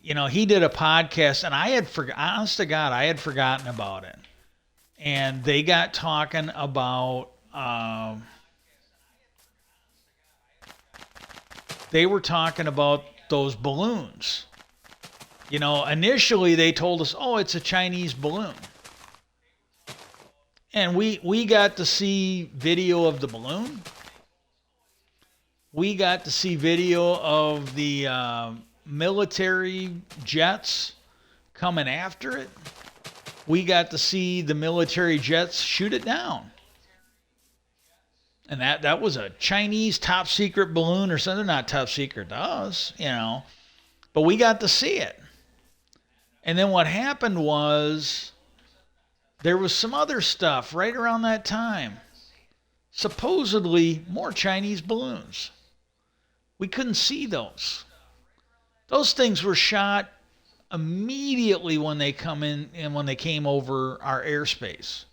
He did a podcast, and honest to God, I had forgotten about it. And they got talking about, they were talking about those balloons. Initially they told us, "Oh, it's a Chinese balloon." And we got to see video of the balloon. We got to see video of the military jets coming after it. We got to see the military jets shoot it down. And that was a Chinese top secret balloon or something. Not top secret to us, but we got to see it. And then what happened was there was some other stuff right around that time. Supposedly more Chinese balloons. We couldn't see those. Those things were shot immediately when they come in and when they came over our airspace.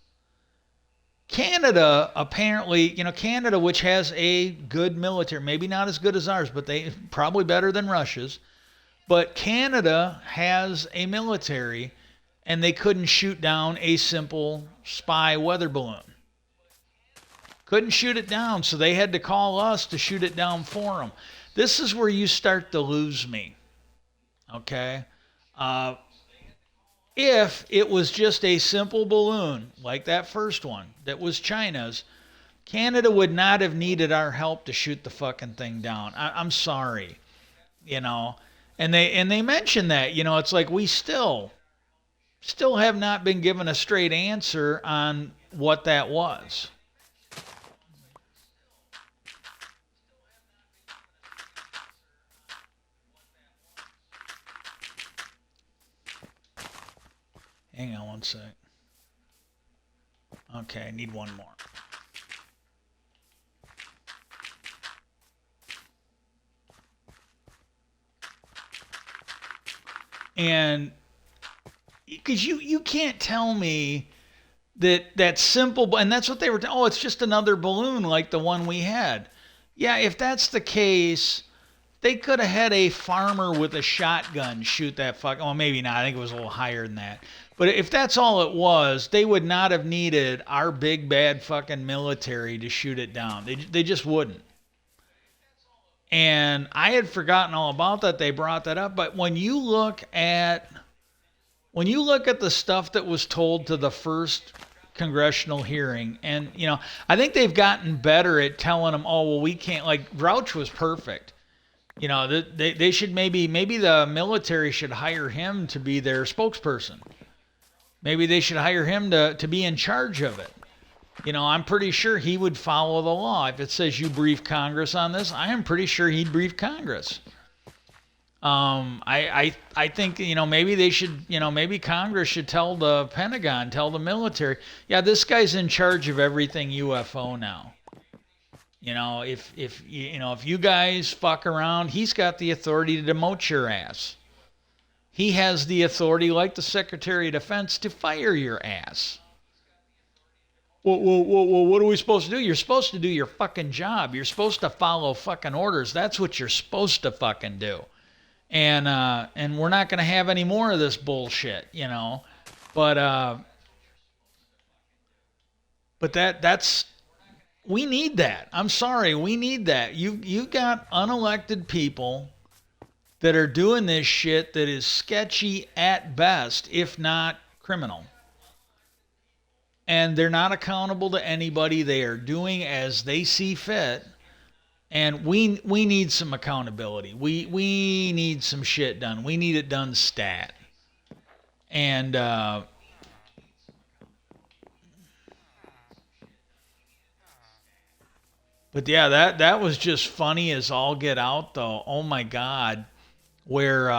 Canada, apparently, Canada, which has a good military, maybe not as good as ours, but they probably better than Russia's. But Canada has a military, and they couldn't shoot down a simple spy weather balloon. Couldn't shoot it down, so they had to call us to shoot it down for them. This is where you start to lose me. Okay? If it was just a simple balloon, like that first one, that was China's, Canada would not have needed our help to shoot the fucking thing down. I'm sorry, you know. And they mentioned that, you know, it's like we still have not been given a straight answer on what that was. Hang on one sec. Okay, I need one more. And because you can't tell me that simple, and that's what they were. Oh, it's just another balloon like the one we had. Yeah, if that's the case, they could have had a farmer with a shotgun shoot that fuck. Well, maybe not. I think it was a little higher than that. But if that's all it was, they would not have needed our big bad fucking military to shoot it down. They just wouldn't. And I had forgotten all about that. They brought that up. But when you look at the stuff that was told to the first congressional hearing, and you know, I think they've gotten better at telling them, oh well, we can't. Like Grouch was perfect. You know, they should maybe the military should hire him to be their spokesperson. Maybe they should hire him to be in charge of it. You know, I'm pretty sure he would follow the law. If it says you brief Congress on this, I am pretty sure he'd brief Congress. I think, you know, maybe they should, you know, maybe Congress should tell the Pentagon, tell the military, yeah, this guy's in charge of everything UFO now. You know, if you guys fuck around, he's got the authority to demote your ass. He has the authority, like the Secretary of Defense, to fire your ass. Well, what are we supposed to do? You're supposed to do your fucking job. You're supposed to follow fucking orders. That's what you're supposed to fucking do. And we're not gonna have any more of this bullshit, you know. But that's we need that. I'm sorry, we need that. You got unelected people that are doing this shit that is sketchy at best, if not criminal. And they're not accountable to anybody. They are doing as they see fit. And we need some accountability. We need some shit done. We need it done stat. And but yeah, that was just funny as all get out though. Oh my god, where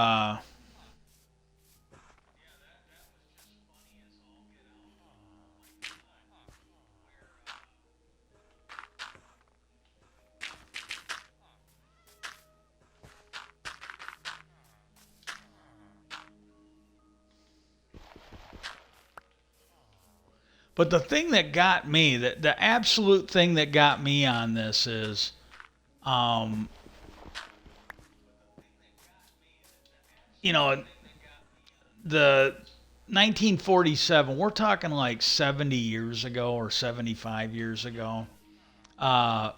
but the thing that got me, the absolute thing that got me on this is um you know, the 1947, we're talking like 70 years ago or 75 years ago. Uh,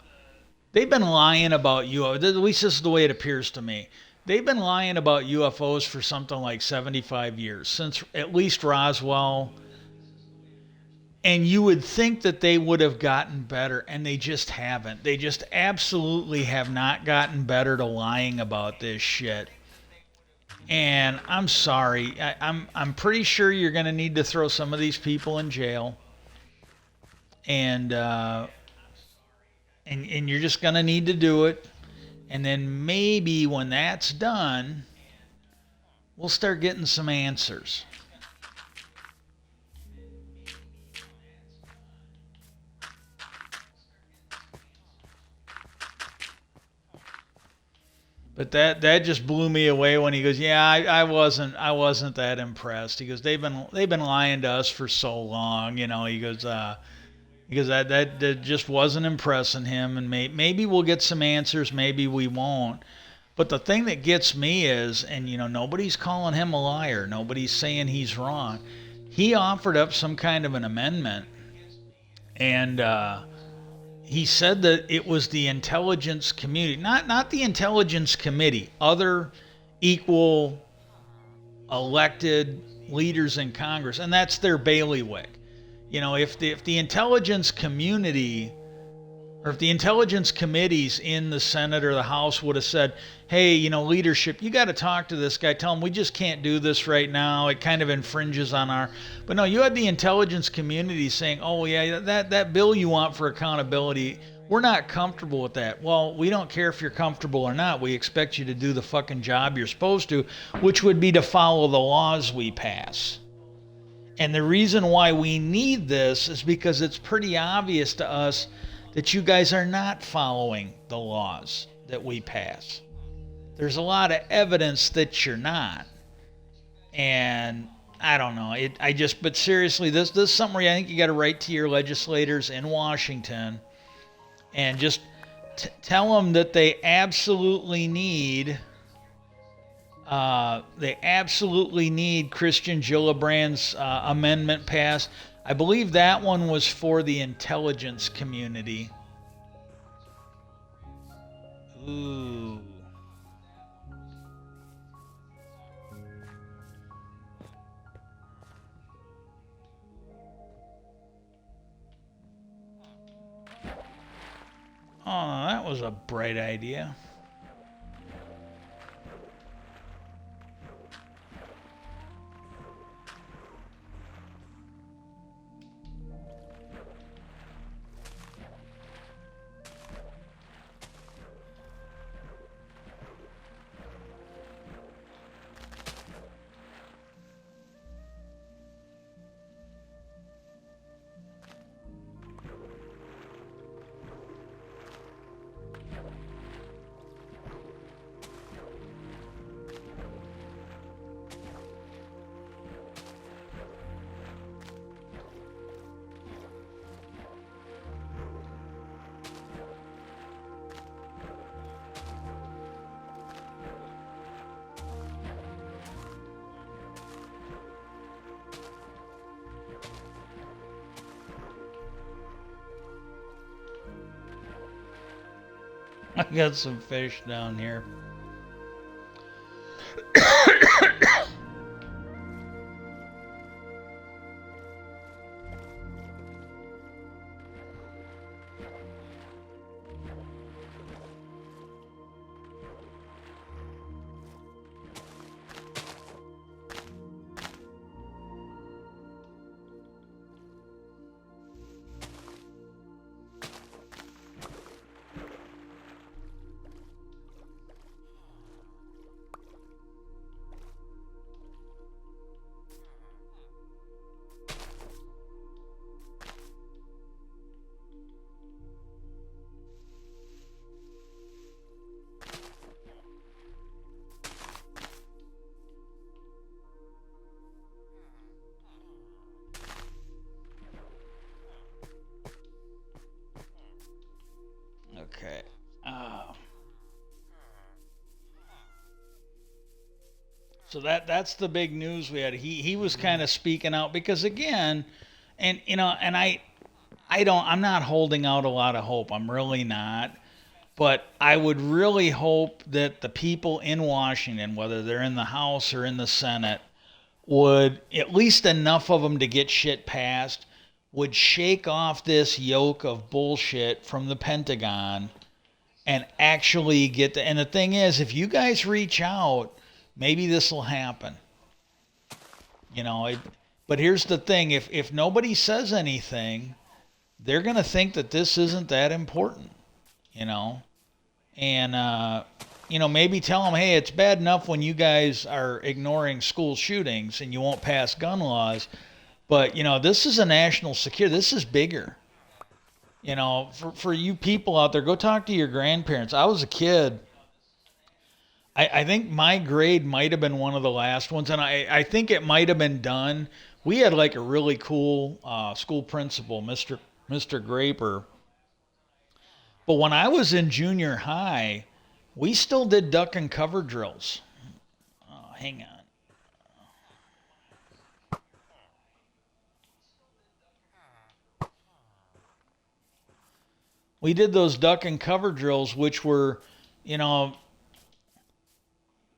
they've been lying about UFOs. At least this is the way it appears to me. They've been lying about UFOs for something like 75 years, since at least Roswell. And you would think that they would have gotten better, and they just haven't. They just absolutely have not gotten better to lying about this shit. And I'm sorry. I'm pretty sure you're going to need to throw some of these people in jail, and and you're just going to need to do it. And then maybe when that's done, we'll start getting some answers. But that just blew me away when he goes, yeah, I wasn't that impressed. He goes, they've been lying to us for so long, you know. He goes that just wasn't impressing him, and maybe we'll get some answers, maybe we won't. But the thing that gets me is, and you know, nobody's calling him a liar, nobody's saying he's wrong. He offered up some kind of an amendment, and he said that it was the intelligence community, not the intelligence committee, other equal elected leaders in Congress, and that's their bailiwick. You know, if the intelligence community Or if the intelligence committees in the Senate or the House would have said, hey, leadership, you got to talk to this guy. Tell him we just can't do this right now. It kind of infringes on our. But no, you had the intelligence community saying, oh, yeah, that bill you want for accountability, we're not comfortable with that. Well, we don't care if you're comfortable or not. We expect you to do the fucking job you're supposed to, which would be to follow the laws we pass. And the reason why we need this is because it's pretty obvious to us that you guys are not following the laws that we pass. There's a lot of evidence that you're not. And I don't know. But seriously, this is something where I think you got to write to your legislators in Washington and just tell them that they absolutely need Christian Gillibrand's amendment passed. I believe that one was for the intelligence community. Ooh. Oh, that was a bright idea. I got some fish down here. Okay. So that's the big news we had. He was kind of speaking out because again, and I'm not holding out a lot of hope. I'm really not. But I would really hope that the people in Washington, whether they're in the House or in the Senate, would at least enough of them to get shit passed, would shake off this yoke of bullshit from the Pentagon and actually get the. And the thing is, if you guys reach out, maybe this will happen. You know, but here's the thing: if nobody says anything, they're gonna think that this isn't that important. You know, and maybe tell them, hey, it's bad enough when you guys are ignoring school shootings and you won't pass gun laws, but this is a national security. This is bigger. For you people out there, go talk to your grandparents. I was a kid. I think my grade might have been one of the last ones, and I think it might have been done. We had like a really cool school principal, Mr. Graper. But when I was in junior high, we still did duck and cover drills. Oh, hang on. We did those duck and cover drills, which were,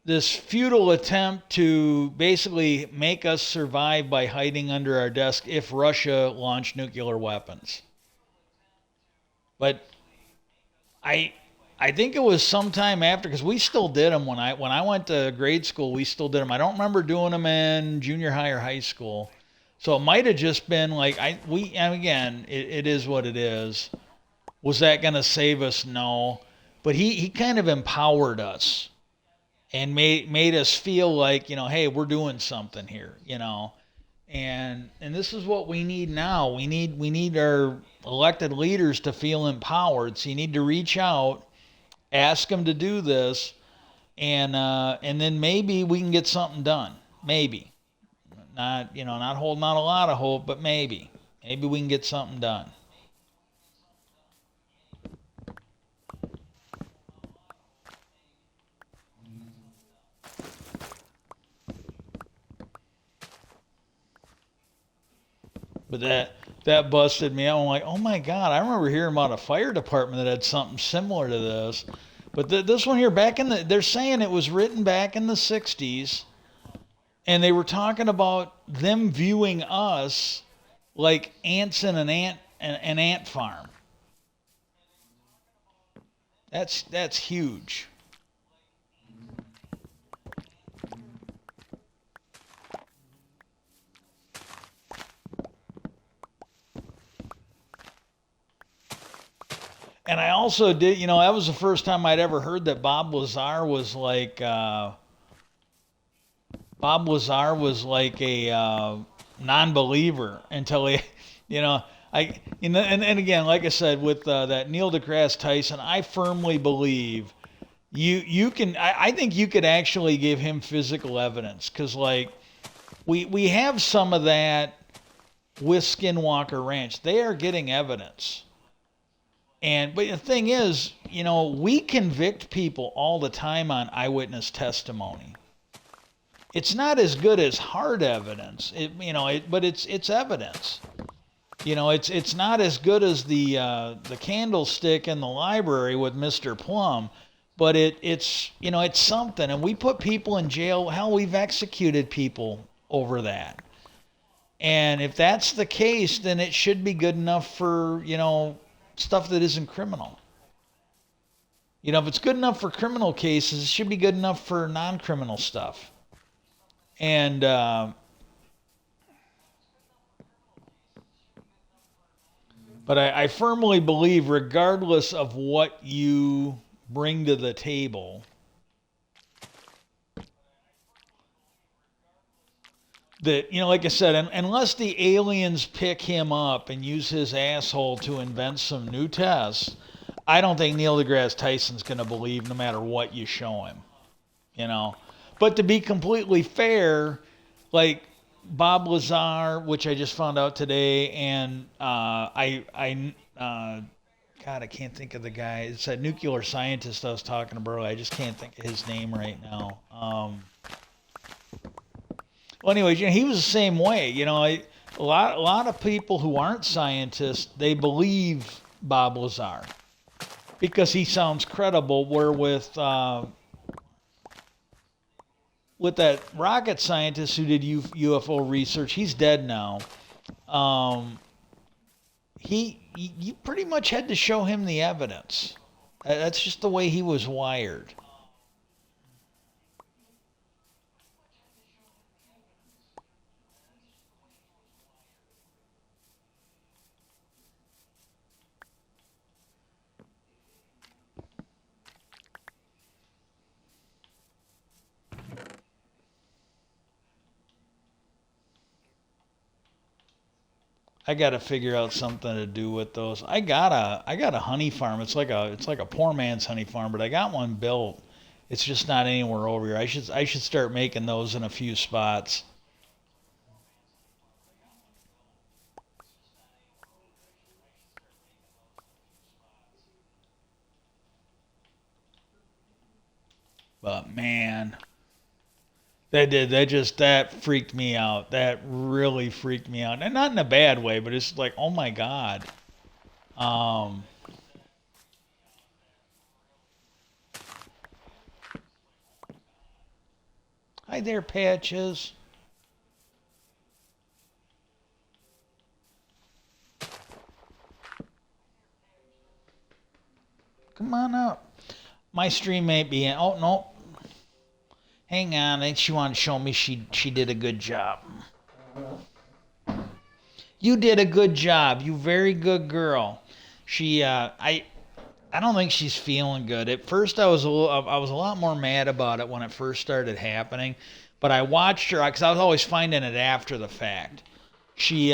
this futile attempt to basically make us survive by hiding under our desk if Russia launched nuclear weapons. But I I think it was sometime after because we still did them when I went to grade school. We still did them. I don't remember doing them in junior high or high school, so it might have just been like I we and again it is what it is. Was that going to save us? No, but he kind of empowered us and made us feel like hey, we're doing something here, and this is what we need now. We need our elected leaders to feel empowered. So you need to reach out, ask them to do this, and then maybe we can get something done. Maybe not holding out a lot of hope, but maybe we can get something done. But that busted me out. I'm like, oh my god! I remember hearing about a fire department that had something similar to this. But this one here, they're saying it was written back in the '60s, and they were talking about them viewing us like ants in an ant farm. That's huge. And I also did, that was the first time I'd ever heard that Bob Lazar was like a non-believer until he, you know, and again, like I said, with that Neil deGrasse Tyson, I firmly believe you can. I think you could actually give him physical evidence because like we have some of that with Skinwalker Ranch. They are getting evidence. But the thing is, we convict people all the time on eyewitness testimony. It's not as good as hard evidence, but it's evidence. It's not as good as the candlestick in the library with Mr. Plum, but it's something. And we put people in jail. Hell, we've executed people over that. And if that's the case, then it should be good enough for stuff that isn't criminal. If it's good enough for criminal cases, it should be good enough for non-criminal stuff. And but I firmly believe, regardless of what you bring to the table, that like I said, unless the aliens pick him up and use his asshole to invent some new tests, I don't think Neil deGrasse Tyson's going to believe no matter what you show him. You know, but to be completely fair, like Bob Lazar, which I just found out today, and God, I can't think of the guy. It's that nuclear scientist I was talking about earlier. I just can't think of his name right now. Well, anyways, he was the same way. A lot of people who aren't scientists, they believe Bob Lazar because he sounds credible. Where with that rocket scientist who did UFO research, he's dead now. Um, he you pretty much had to show him the evidence. That's just the way he was wired. I got to figure out something to do with those. I got a honey farm. It's like a poor man's honey farm, but I got one built. It's just not anywhere over here. I should start making those in a few spots. But man, that freaked me out. That really freaked me out, and not in a bad way, but it's like, oh my god. Um, Hi there, Patches. Come My stream may be in. Oh no, hang on. I think she wanted to show me she did a good job. You did a good job. You very good girl. She I don't think she's feeling good. At first, I was a lot more mad about it when it first started happening, but I watched her because I was always finding it after the fact. She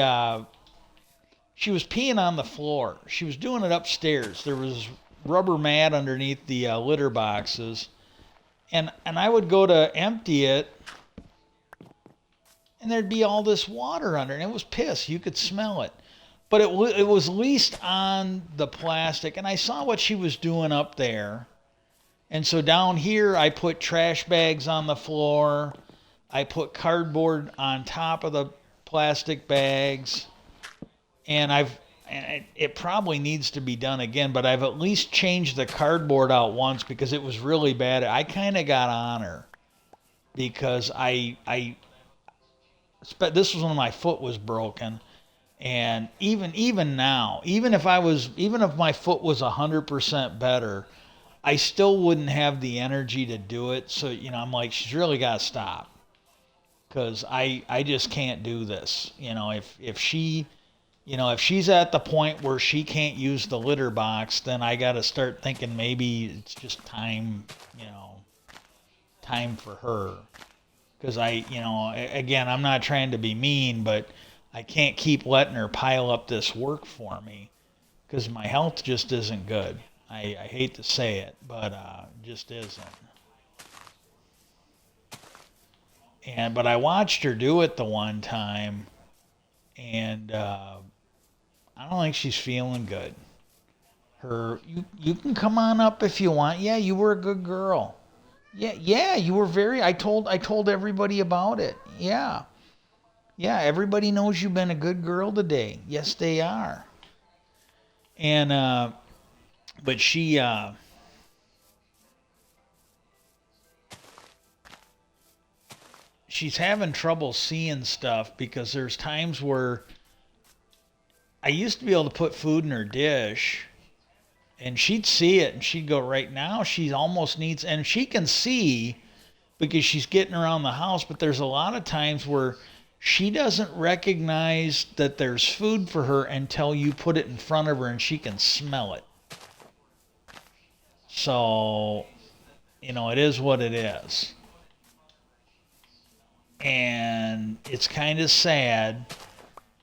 she was peeing on the floor. She was doing it upstairs. There was rubber mat underneath the litter boxes, and I would go to empty it, and there'd be all this water under, and it was piss. You could smell it. But it was least on the plastic, and I saw what she was doing up there. And so down here, I put trash bags on the floor. I put cardboard on top of the plastic bags, and it probably needs to be done again, but I've at least changed the cardboard out once because it was really bad. I kind of got on her because I this was when my foot was broken. And even now, even if my foot was 100% better, I still wouldn't have the energy to do it. So I'm like, she's really got to stop because I just can't do this. If she's at the point where she can't use the litter box, then I got to start thinking maybe it's just time. Time for her. Because again, I'm not trying to be mean, but I can't keep letting her pile up this work for me because my health just isn't good. I hate to say it, but just isn't. But I watched her do it the one time, and I don't think she's feeling good. You can come on up if you want. Yeah, you were a good girl. Yeah, you were very. I told everybody about it. Yeah. Yeah, everybody knows you've been a good girl today. Yes, they are. And but she's having trouble seeing stuff because there's times where I used to be able to put food in her dish and she'd see it and she'd go, right now she almost needs, and she can see because she's getting around the house, but there's a lot of times where she doesn't recognize that there's food for her until you put it in front of her and she can smell it. So, it is what it is. And it's kind of sad,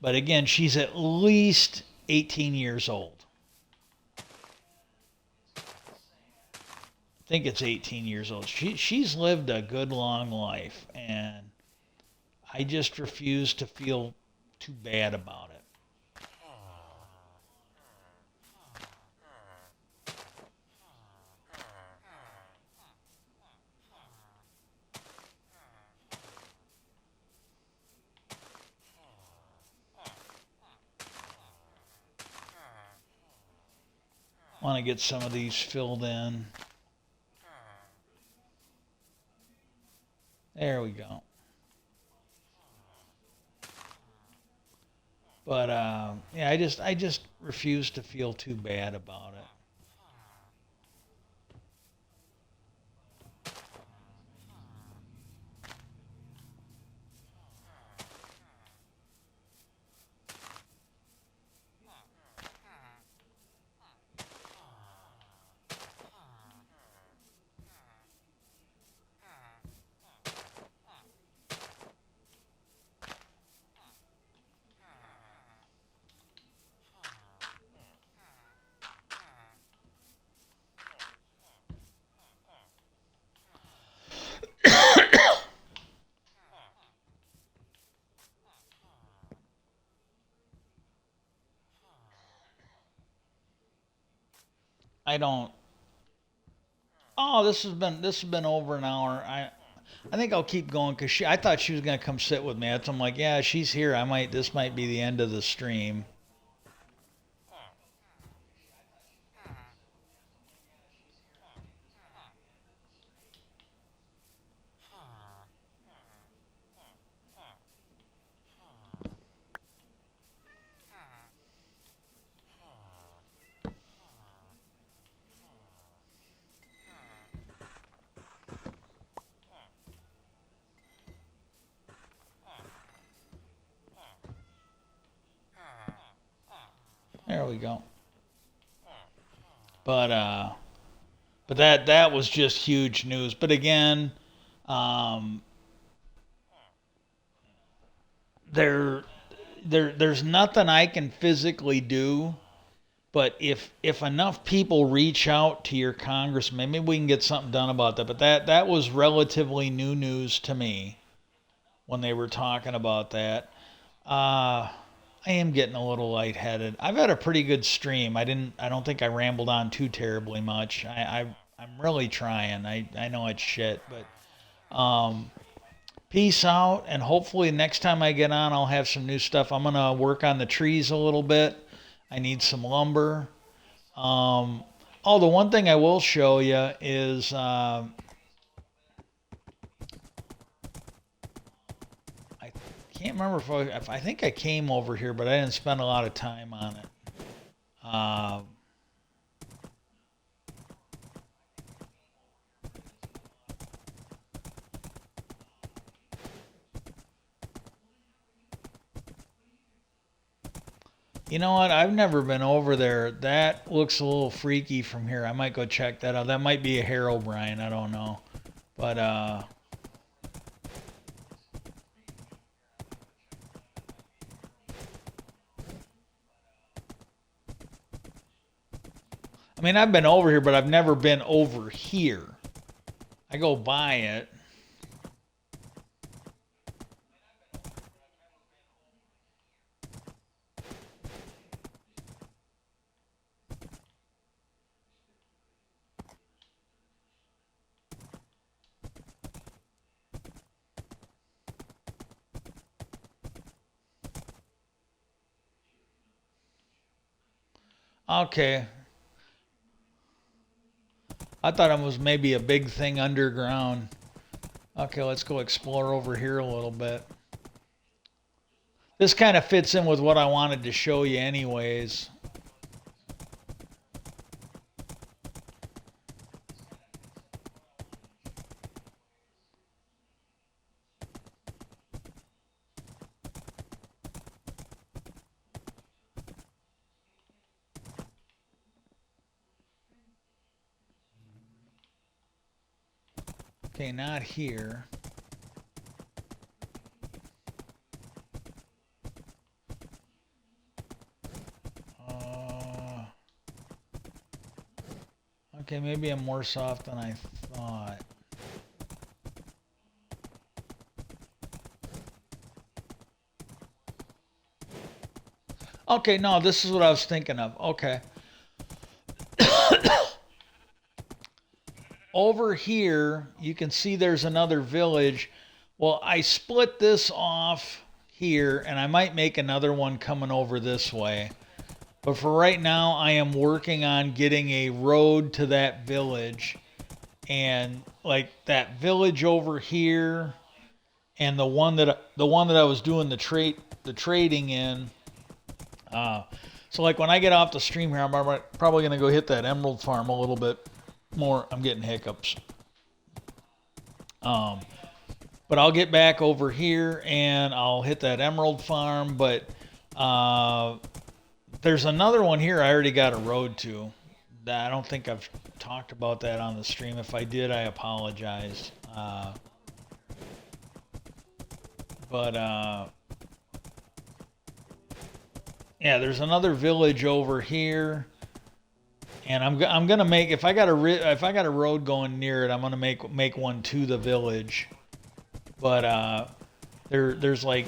but again, she's at least 18 years old. I think it's 18 years old. She's lived a good long life, and I just refuse to feel too bad about it. I want to get some of these filled in. There we go. But yeah, I just refuse to feel too bad about it. I don't. Oh, this has been over an hour. I think I'll keep going because I thought she was gonna come sit with me. So I'm like, yeah, she's here. This might be the end of the stream. There we go. But that was just huge news. But again, um, there there's nothing I can physically do. But if enough people reach out to your congressman, maybe we can get something done about that. But that was relatively new news to me when they were talking about that. Uh, I am getting a little lightheaded. I've had a pretty good stream. I don't think I rambled on too terribly much. I'm really trying. I know it's shit, but peace out, and hopefully next time I get on, I'll have some new stuff. I'm gonna work on the trees a little bit. I need some lumber. Um, oh, the one thing I will show you is I can't remember if I think I came over here, but I didn't spend a lot of time on it. Uh, you know what? I've never been over there. That looks a little freaky from here. I might go check that out. That might be a Herobrine. I don't know. But I mean, I've been over here, but I've never been over here. I go by it. Okay. I thought it was maybe a big thing underground. Okay, let's go explore over here a little bit. This kind of fits in with what I wanted to show you anyways. Okay, not here. Uh, okay, maybe I'm worse off than I thought. Okay, no, this is what I was thinking of. Okay. Over here, you can see there's another village. Well, I split this off here, and I might make another one coming over this way. But for right now, I am working on getting a road to that village. And like that village over here and the one that I was doing the trading in. So like when I get off the stream here, I'm probably gonna go hit that emerald farm a little bit more. I'm getting hiccups. Um, but I'll get back over here and I'll hit that emerald farm. But uh, there's another one here I already got a road to. I don't think I've talked about that on the stream. If I did, I apologize. But yeah, there's another village over here, and I'm gonna make if I got a road going near it, I'm gonna make one to the village. But there's like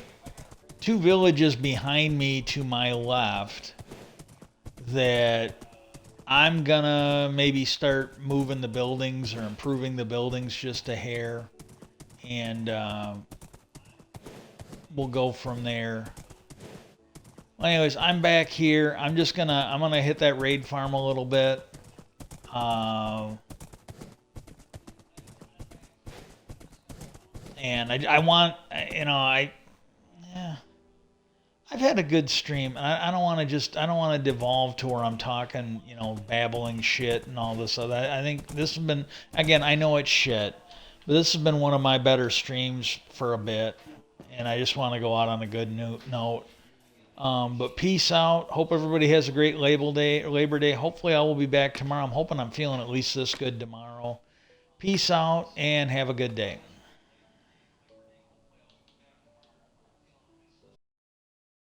two villages behind me to my left that I'm gonna maybe start moving the buildings or improving the buildings just a hair, and we'll go from there. Well, anyways, I'm back here. I'm gonna hit that raid farm a little bit. Uh, and I want, yeah, I've had a good stream, and I don't want to I don't want to devolve to where I'm talking, babbling shit and all this other. I think this has been, again, I know it's shit, but this has been one of my better streams for a bit, and I just want to go out on a good note. But peace out. Hope everybody has a great Labor Day. Hopefully I will be back tomorrow. I'm hoping I'm feeling at least this good tomorrow. Peace out and have a good day.